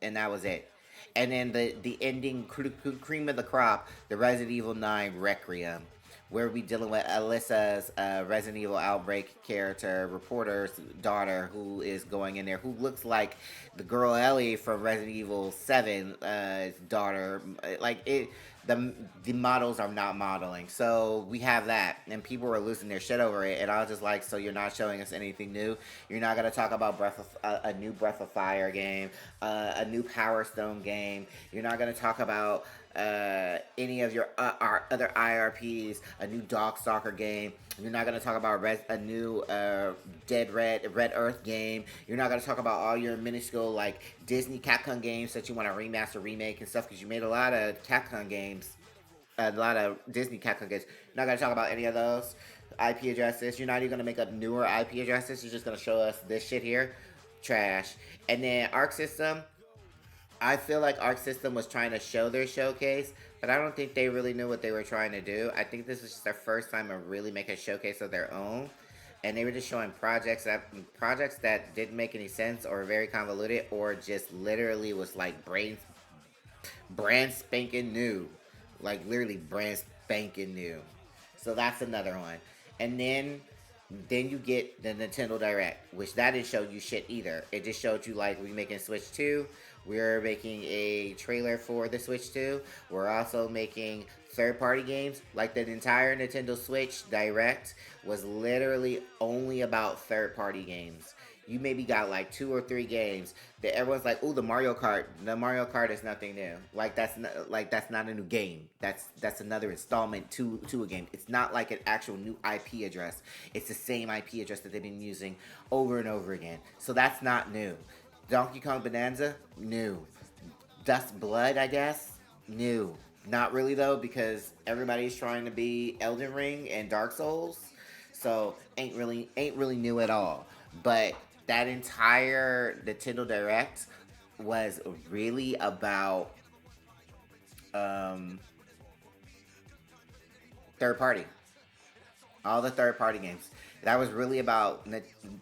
and that was it. And then the ending cream of the crop, the Resident Evil 9 Requiem, where we dealing with Alyssa's Resident Evil Outbreak character, reporter's daughter, who is going in there, who looks like the girl Ellie from Resident Evil 7 daughter. Like it, the models are not modeling. So we have that, and people were losing their shit over it. And I was just like, so you're not showing us anything new? You're not gonna talk about a new Breath of Fire game, a new Power Stone game. You're not gonna talk about any of your our other IRPs, a new Darkstalker game. You're not going to talk about a new Red Earth game. You're not going to talk about all your minuscule like Disney Capcom games that you want to remaster, remake, and stuff, because you made a lot of Capcom games, a lot of Disney Capcom games. You're not going to talk about any of those IP addresses. You're not even going to make up newer IP addresses. You're just going to show us this shit here. Trash. And then Arc System, I feel like Arc System was trying to show their showcase, but I don't think they really knew what they were trying to do. I think this was just their first time to really make a showcase of their own, and they were just showing projects that didn't make any sense or were very convoluted or just literally was like brand spanking new, like literally brand spanking new. So that's another one, and then you get the Nintendo Direct, which that didn't show you shit either. It just showed you like we making Switch 2. We're making a trailer for the Switch 2. We're also making third-party games. Like the entire Nintendo Switch Direct was literally only about third-party games. You maybe got like 2 or 3 games that everyone's like, "Oh, the Mario Kart." The Mario Kart is nothing new. That's not a new game. That's another installment to a game. It's not like an actual new IP address. It's the same IP address that they've been using over and over again. So that's not new. Donkey Kong Bonanza, new. Dust Blood, I guess, new. Not really though, because everybody's trying to be Elden Ring and Dark Souls, so ain't really new at all. But that entire Nintendo Direct was really about third party. All the third party games. That was really about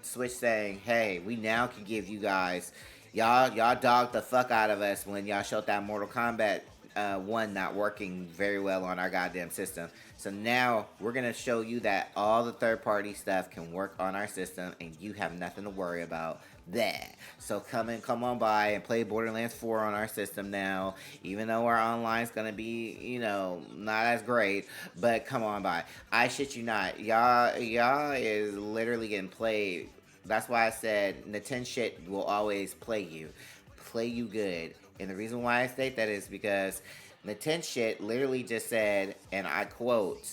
Switch saying, "Hey, we now can give you guys, y'all dogged the fuck out of us when y'all showed that Mortal Kombat 1 not working very well on our goddamn system. So now we're gonna show you that all the third party stuff can work on our system, and you have nothing to worry about that. So come on by and play Borderlands 4 on our system now, even though our online's gonna be, not as great, but come on by. I shit you not, y'all is literally getting played. That's why I said Nintendo shit will always play you good. And the reason why I state that is because Nintendo shit literally just said, and I quote,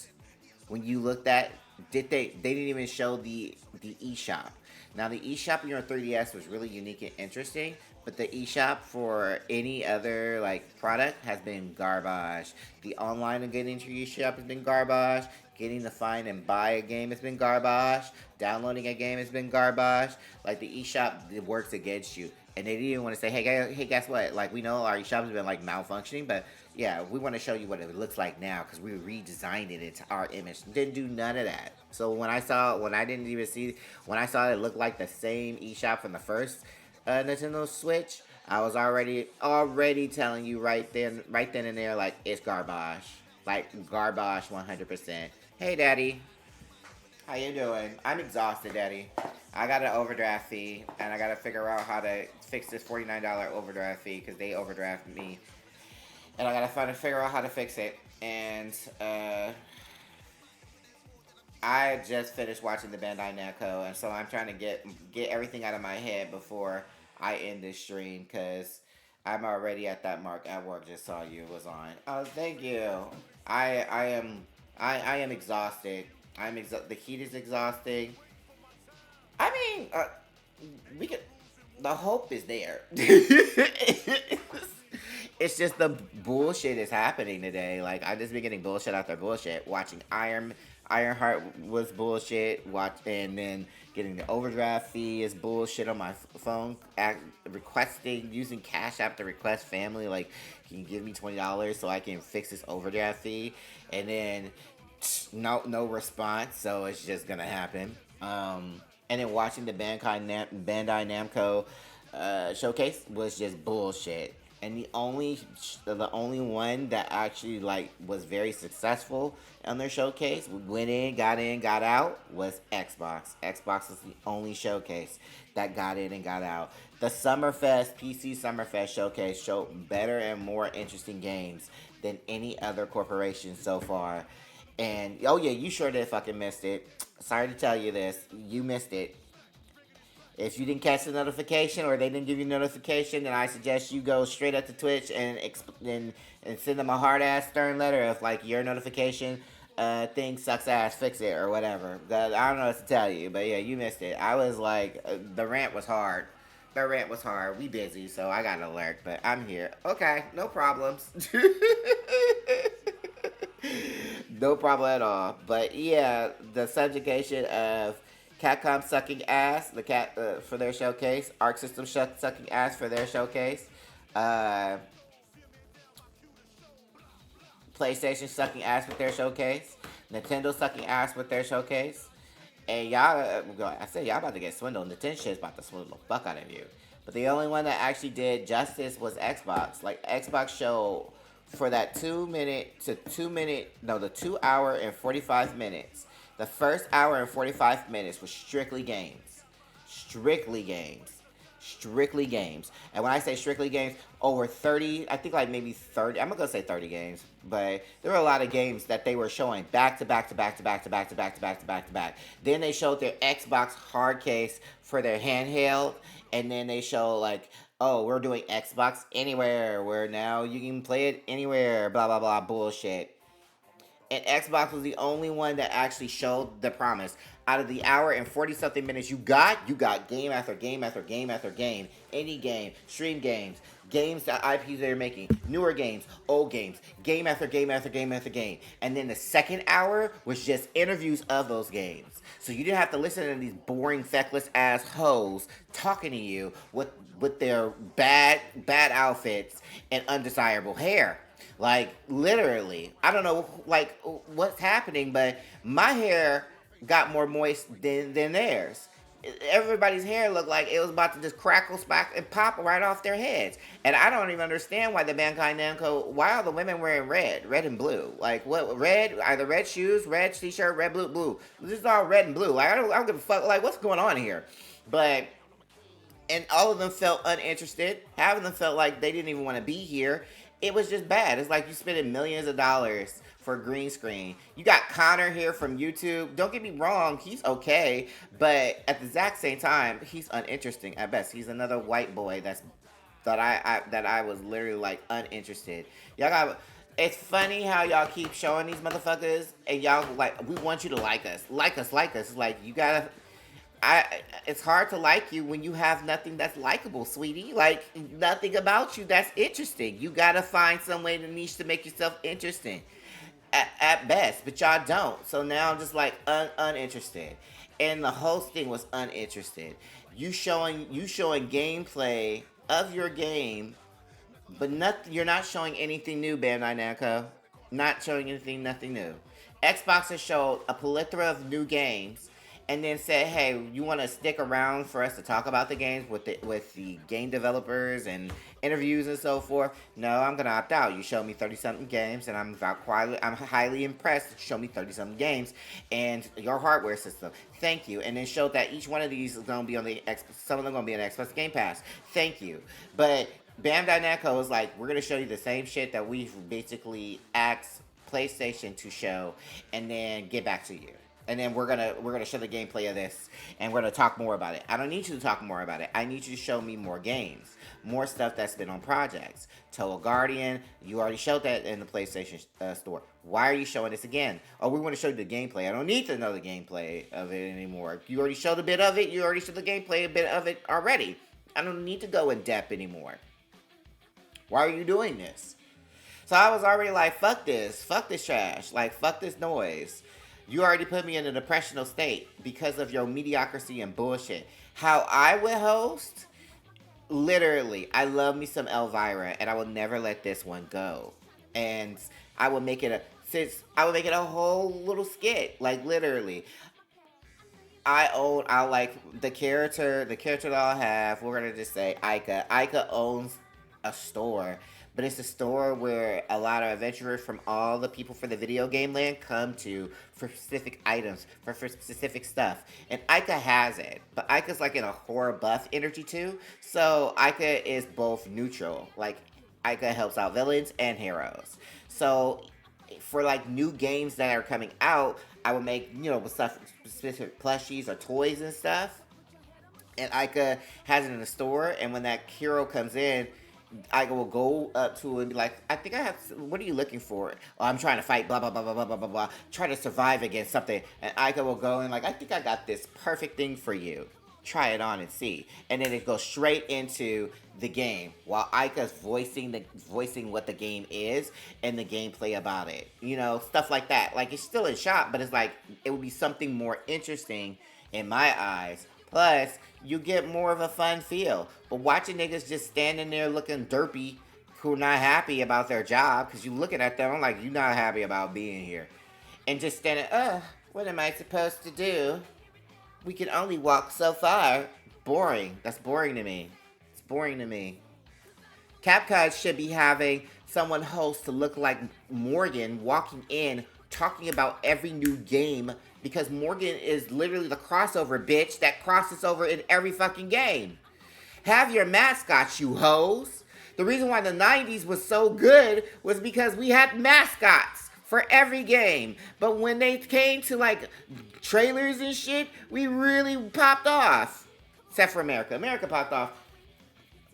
when you looked at, they didn't even show the eShop. Now the eShop on your 3DS was really unique and interesting, but the eShop for any other product has been garbage. The online and getting into your eShop has been garbage. Getting to find and buy a game has been garbage. Downloading a game has been garbage. Like the eShop, it works against you. And they didn't want to say, hey, guess what? Like, we know our eShop has been malfunctioning, but yeah, we want to show you what it looks like now because we redesigned it into our image. Didn't do none of that. So when I saw it looked like the same eShop from the first Nintendo Switch, I was already telling you right then and there, like, it's garbage. Like, garbage 100%. Hey, Daddy. How you doing? I'm exhausted, Daddy. I got an overdraft fee, and I got to figure out how to fix this $49 overdraft fee because they overdrafted me. And I got to figure out how to fix it. And I just finished watching the Bandai Namco, and so I'm trying to get everything out of my head before I end this stream because I'm already at that mark at work. Just saw you was on. Oh, thank you. I am exhausted. The heat is exhausting. I mean, the hope is there. It's just the bullshit is happening today. Like, I just been getting bullshit after bullshit. Watching Ironheart was bullshit. And then getting the overdraft fee is bullshit on my phone. Using Cash App to request family. Like, can you give me $20 so I can fix this overdraft fee? And then no response. So it's just gonna happen. And then watching the Bandai Namco showcase was just bullshit. And the only one that actually was very successful on their showcase, went in, got out, was Xbox. Xbox was the only showcase that got in and got out. The PC Summerfest showcase showed better and more interesting games than any other corporation so far. And, oh yeah, you sure did fucking missed it. Sorry to tell you this. You missed it. If you didn't catch the notification or they didn't give you notification, then I suggest you go straight up to Twitch and send them a hard-ass stern letter of, your notification thing sucks ass, fix it, or whatever. I don't know what to tell you, but yeah, you missed it. I was the rant was hard. The rant was hard. We busy, so I got an alert, but I'm here. Okay, no problems. No problem at all. But yeah, the subjugation of Capcom sucking ass, for their showcase. Arc System sucking ass for their showcase. Uh, PlayStation sucking ass with their showcase. Nintendo sucking ass with their showcase. And y'all, I said y'all about to get swindled. Nintendo shit's about to swindle the fuck out of you. But the only one that actually did justice was Xbox. Like, Xbox showed for that 2 hour and 45 minutes. The first hour and 45 minutes was strictly games. Strictly games. Strictly games. And when I say strictly games, over 30, I think like maybe 30, I'm not gonna say 30 games, but there were a lot of games that they were showing back to back to back to back to back to back to back to back to back. Then they showed their Xbox hard case for their handheld, and then they show like, oh, we're doing Xbox Anywhere, where now you can play it anywhere, blah blah blah bullshit. And Xbox was the only one that actually showed the promise. Out of the hour and 40 something minutes you got game after game after game after game. Any game, stream games, games that IPs they're making, newer games, old games, game after game after game after game. And then the second hour was just interviews of those games. So you didn't have to listen to these boring, feckless ass hoes talking to you with their bad outfits and undesirable hair. Like, literally. I don't know, like, what's happening, but my hair got more moist than theirs. Everybody's hair looked like it was about to just crackle, smack, and pop right off their heads. And I don't even understand why the Bandi Namco, why are the women wearing red and blue? Like, what, red, either red shoes, red t-shirt, red, blue. This is all red and blue. Like, I don't give a fuck, like, what's going on here? But, and all of them felt uninterested. Half of them felt like they didn't even want to be here. It was just bad. It's like you spending millions of dollars for a green screen. You got Connor here from YouTube. Don't get me wrong, he's okay, but at the exact same time, he's uninteresting at best. He's another white boy that I was literally like uninterested. Y'all got. It's funny how y'all keep showing these motherfuckers, and y'all like, we want you to like us. It's like, you gotta. It's hard to like you when you have nothing that's likable, sweetie. Like, nothing about you that's interesting. You gotta find some way to niche to make yourself interesting, at best. But y'all don't. So now I'm just like uninterested, and the hosting was uninterested. You showing gameplay of your game, but you're not showing anything new, Bandai Namco. Not showing nothing new. Xbox has showed a plethora of new games, and then said, hey, you want to stick around for us to talk about the games with the game developers and interviews and so forth? No, I'm going to opt out. You showed me 30-something games, and I'm highly impressed that you showed me 30-something games and your hardware system. Thank you. And then showed that each one of these is going to be on some of them going to be on Xbox Game Pass. Thank you. But Bandai Namco was like, we're going to show you the same shit that we've basically asked PlayStation to show, and then get back to you. And then we're gonna show the gameplay of this, and we're gonna talk more about it. I don't need you to talk more about it. I need you to show me more games, more stuff that's been on projects. Total Guardian, you already showed that in the PlayStation store. Why are you showing this again? Oh, we want to show you the gameplay. I don't need to know the gameplay of it anymore. You already showed a bit of it. You already showed the gameplay a bit of it already. I don't need to go in depth anymore. Why are you doing this? So I was already like, fuck this trash, like, fuck this noise. You already put me in a depressional state because of your mediocrity and bullshit. How I would host, literally, I love me some Elvira, and I will never let this one go. And I would make it a whole little skit, like, literally. I like the character that I'll have. We're gonna just say Ica. Ica owns a store. But it's a store where a lot of adventurers from all the people for the video game land come to for specific items, for specific stuff. And Ica has it. But Ica's like in a horror buff energy too. So Ica is both neutral. Like, Ica helps out villains and heroes. So for like new games that are coming out, I would make, with stuff, specific plushies or toys and stuff. And Ica has it in the store. And when that hero comes in, I will go up to it and be like, I think I have, what are you looking for? Oh, I'm trying to fight, blah, blah, blah, blah, blah, blah, blah, blah. Try to survive against something. And Ica will go and like, I think I got this perfect thing for you. Try it on and see. And then it goes straight into the game while Ica's voicing what the game is and the gameplay about it. Stuff like that. Like, it's still in shop, but it's like, it would be something more interesting in my eyes Plus, you get more of a fun feel. But watching niggas just standing there looking derpy, who are not happy about their job, because you looking at them, I'm like, you not happy about being here. And just standing, what am I supposed to do? We can only walk so far. Boring. That's boring to me. It's boring to me. Capcom should be having someone host to look like Morgan walking in, talking about every new game, because Morgan is literally the crossover bitch that crosses over in every fucking game. Have your mascots, you hoes. The reason why the 90s was so good was because we had mascots for every game. But when they came to like trailers and shit, we really popped off. Except for America. America popped off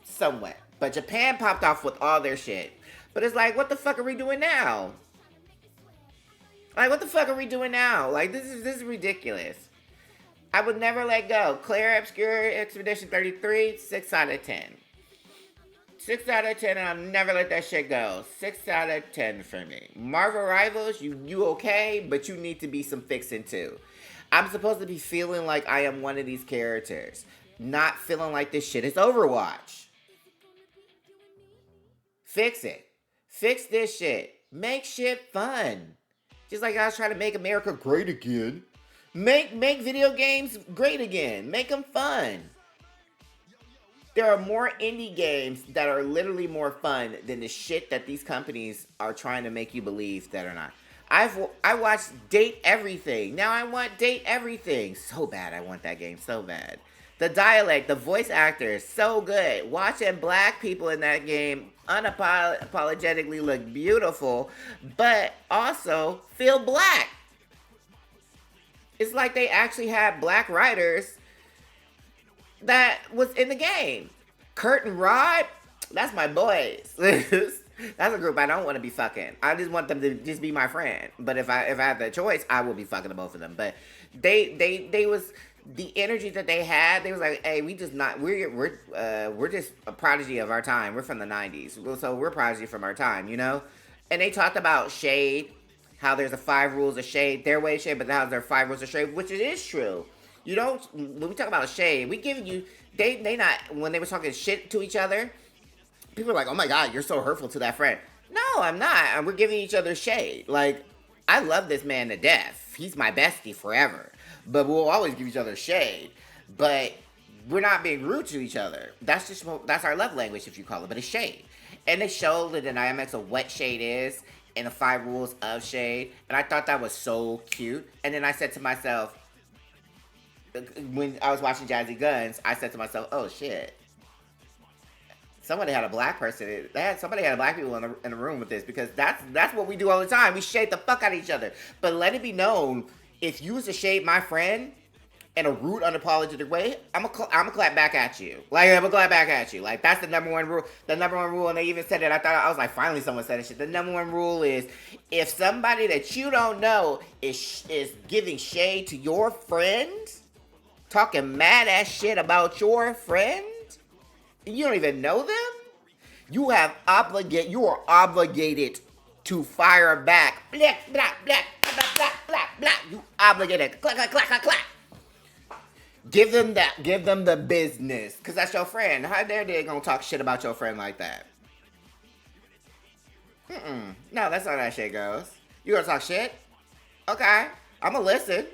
somewhat. But Japan popped off with all their shit. But it's like, what the fuck are we doing now? Like, what the fuck are we doing now? Like, this is ridiculous. I would never let go. Claire Obscure Expedition 33, 6 out of 10. 6 out of 10, and I'll never let that shit go. 6 out of 10 for me. Marvel Rivals, you okay, but you need to be some fixing too. I'm supposed to be feeling like I am one of these characters. Not feeling like this shit is Overwatch. Fix it. Fix this shit. Make shit fun. Just like I was trying to make America great again. Make video games great again. Make them fun. There are more indie games that are literally more fun than the shit that these companies are trying to make you believe that are not. I watched Date Everything. Now I want Date Everything. So bad. I want that game so bad. The dialect, the voice actors, so good. Watching black people in that game unapologetically look beautiful, but also feel black. It's like they actually had black writers that was in the game. Kurt and Rod, that's my boys. That's a group I don't want to be fucking. I just want them to just be my friend. But if I had the choice, I will be fucking the both of them. But they was the energy that they had. They was like, hey, we're just a prodigy of our time. We're from the 90s, so we're prodigy from our time, you know. And they talked about shade, how there's a 5 rules of shade, their way of shade, but now there are 5 rules of shade, which it is true. You don't, when we talk about shade, we giving you, they not, when they were talking shit to each other, people are like, oh my God, you're so hurtful to that friend. No, I'm not. We're giving each other shade. Like, I love this man to death. He's my bestie forever. But we'll always give each other shade. But we're not being rude to each other. That's our love language, if you call it, but it's shade. And they show the dynamics of what shade is and the 5 rules of shade. And I thought that was so cute. And then I said to myself, when I was watching Jazzy Guns, I said to myself, oh shit. Somebody had a black person. Somebody had black people in the room with this, because that's what we do all the time. We shade the fuck out of each other. But let it be known, if you was to shade my friend in a rude, unapologetic way, I'm gonna clap back at you. Like, I'm gonna clap back at you. Like, that's the number one rule. The number one rule, and they even said it. I was like, finally someone said this shit. The number one rule is, if somebody that you don't know is giving shade to your friend, talking mad ass shit about your friend, you don't even know them, you are obligated to fire back. Blah, blah, blah, blah, blah, blah, blah. You obligated. Clack, clack, clack, clack, clack. Give them the business, because that's your friend. How dare they gonna talk shit about your friend like that? No, that's not how that shit goes. You gonna talk shit? Okay, I'm gonna listen.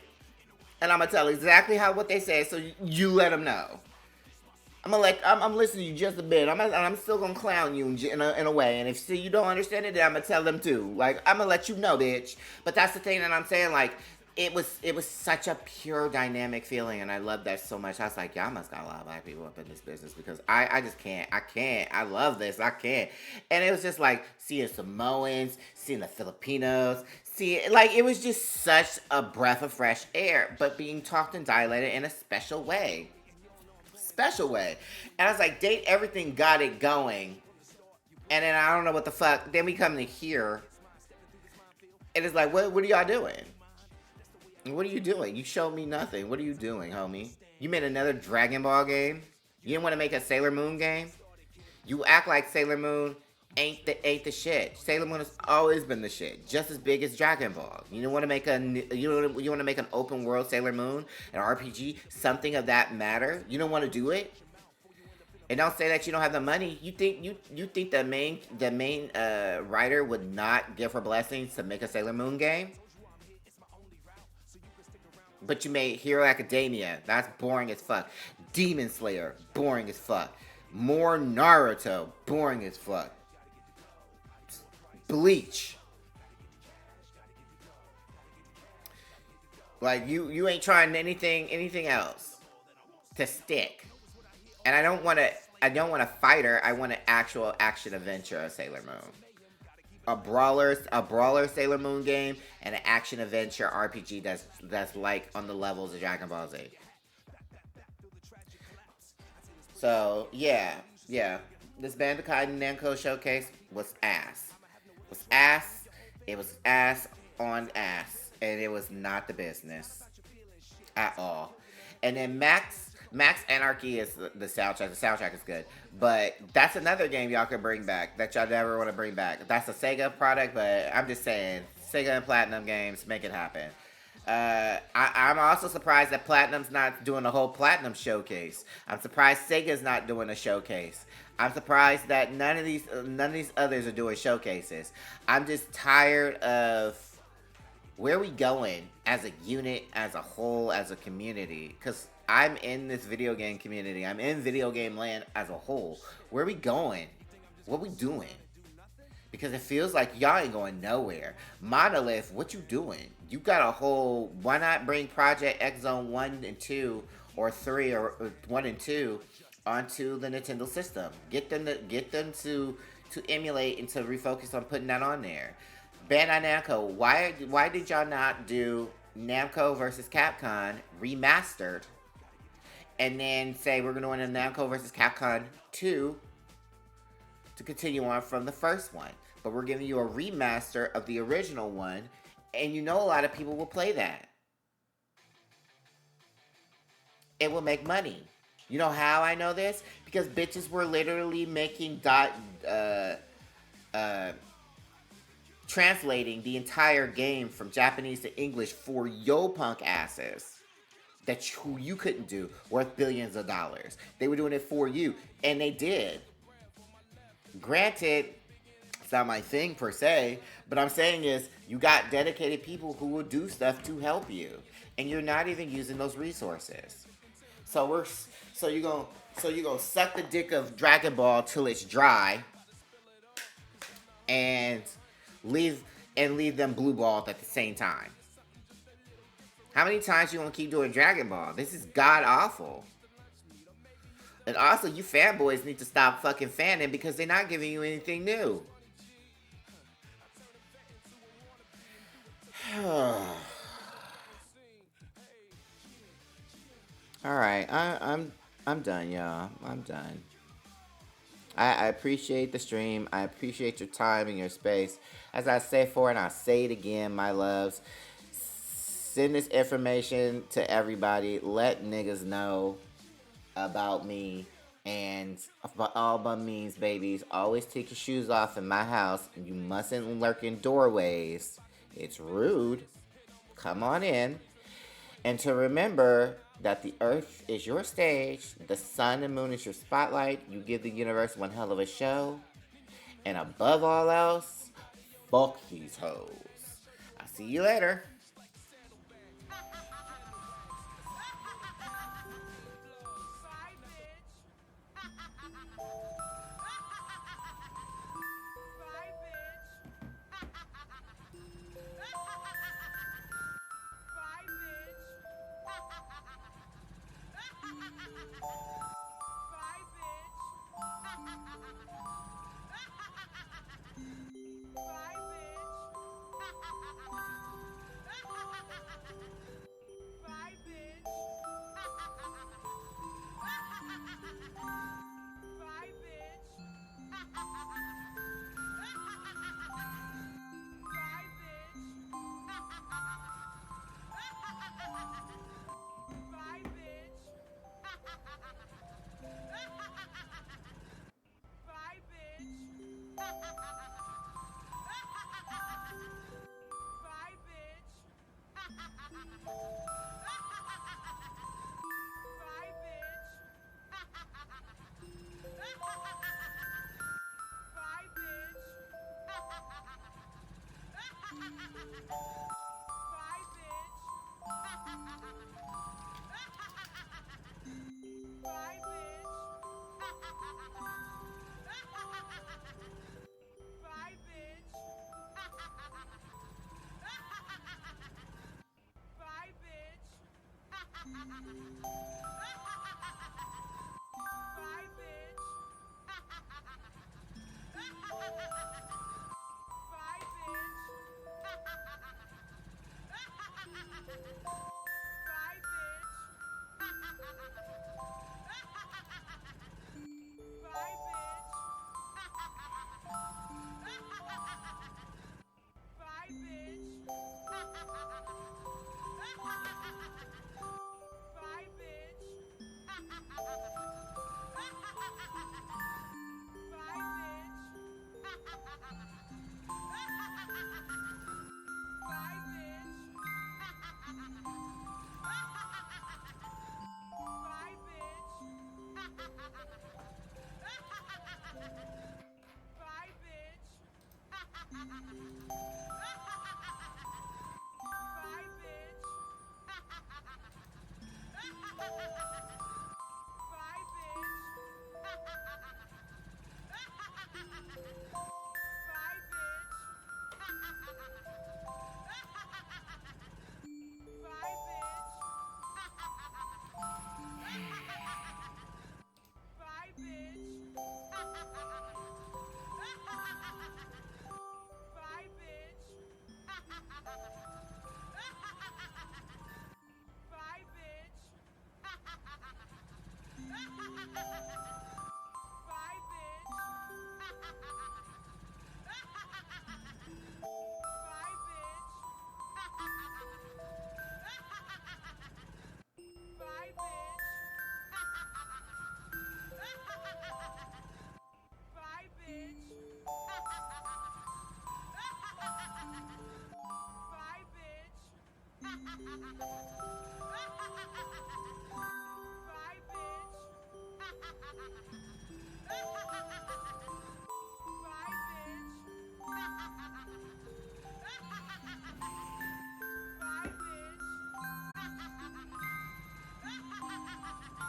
And I'm gonna tell exactly what they said, so you let them know. I'm listening to you just a bit. I'm still gonna clown you in a way. And if you don't understand it, then I'm gonna tell them too. Like, I'm gonna let you know, bitch. But that's the thing that I'm saying. Like, it was such a pure dynamic feeling, and I love that so much. I was like, y'all must got a lot of black people up in this business, because I just can't. I can't. I love this. I can't. And it was just like seeing Samoans, seeing the Filipinos. Like, it was just such a breath of fresh air, but being talked and dilated in a special way. And I was like, Date Everything got it going. And then I don't know what the fuck. Then we come to here. And it's like, what are y'all doing? What are you doing? You showed me nothing. What are you doing, homie? You made another Dragon Ball game? You didn't want to make a Sailor Moon game? You act like Sailor Moon ain't the shit. Sailor Moon has always been the shit, just as big as Dragon Ball. You want to make an open world Sailor Moon, an RPG, something of that matter. You don't want to do it, and don't say that you don't have the money. You think the main writer would not give her blessings to make a Sailor Moon game? But you made Hero Academia. That's boring as fuck. Demon Slayer, boring as fuck. More Naruto, boring as fuck. Bleach. Like you ain't trying anything else to stick. And I don't want a fighter. I want an actual action adventure of Sailor Moon. A brawler Sailor Moon game and an action adventure RPG that's like on the levels of Dragon Ball Z. So yeah. This Bandi Namco showcase was ass. It was ass on ass, and it was not the business at all. And then Max Anarchy is the soundtrack. The soundtrack is good, but that's another game y'all could bring back that y'all never want to bring back. That's a Sega product, but I'm just saying, Sega and Platinum games, make it happen. I'm also surprised that Platinum's not doing a whole Platinum showcase. I'm surprised Sega's not doing a showcase. I'm surprised that none of these others are doing showcases. I'm just tired of where are we going as a unit, as a whole, as a community. Because I'm in this video game community. I'm in video game land as a whole. Where are we going? What are we doing? Because it feels like y'all ain't going nowhere. Monolith, what you doing? You got a whole... Why not bring Project X Zone 1 and 2 or 3 or 1 and 2 onto the Nintendo system? Get them to emulate and to refocus on putting that on there. Bandai Namco, why did y'all not do Namco versus Capcom remastered and then say we're going to do a Namco versus Capcom 2 to continue on from the first one? But we're giving you a remaster of the original one, and you know a lot of people will play that. It will make money. You know how I know this? Because bitches were literally making translating the entire game from Japanese to English for yo punk asses who you couldn't do, worth billions of dollars. They were doing it for you, and they did. Granted, it's not my thing per se, but I'm saying is you got dedicated people who will do stuff to help you, and you're not even using those resources. So you're gonna suck the dick of Dragon Ball till it's dry, and leave them blue balled at the same time. How many times you gonna keep doing Dragon Ball? This is god awful. And also, you fanboys need to stop fucking fanning because they're not giving you anything new. Alright, I'm done, y'all. I'm done. I appreciate the stream. I appreciate your time and your space. As I say before, and I'll say it again, my loves, send this information to everybody. Let niggas know about me. And by all my means, babies, always take your shoes off in my house. And you mustn't lurk in doorways. It's rude. Come on in. And to remember that the earth is your stage, the sun and moon is your spotlight. You give the universe one hell of a show. And above all else, fuck these hoes. I'll see you later.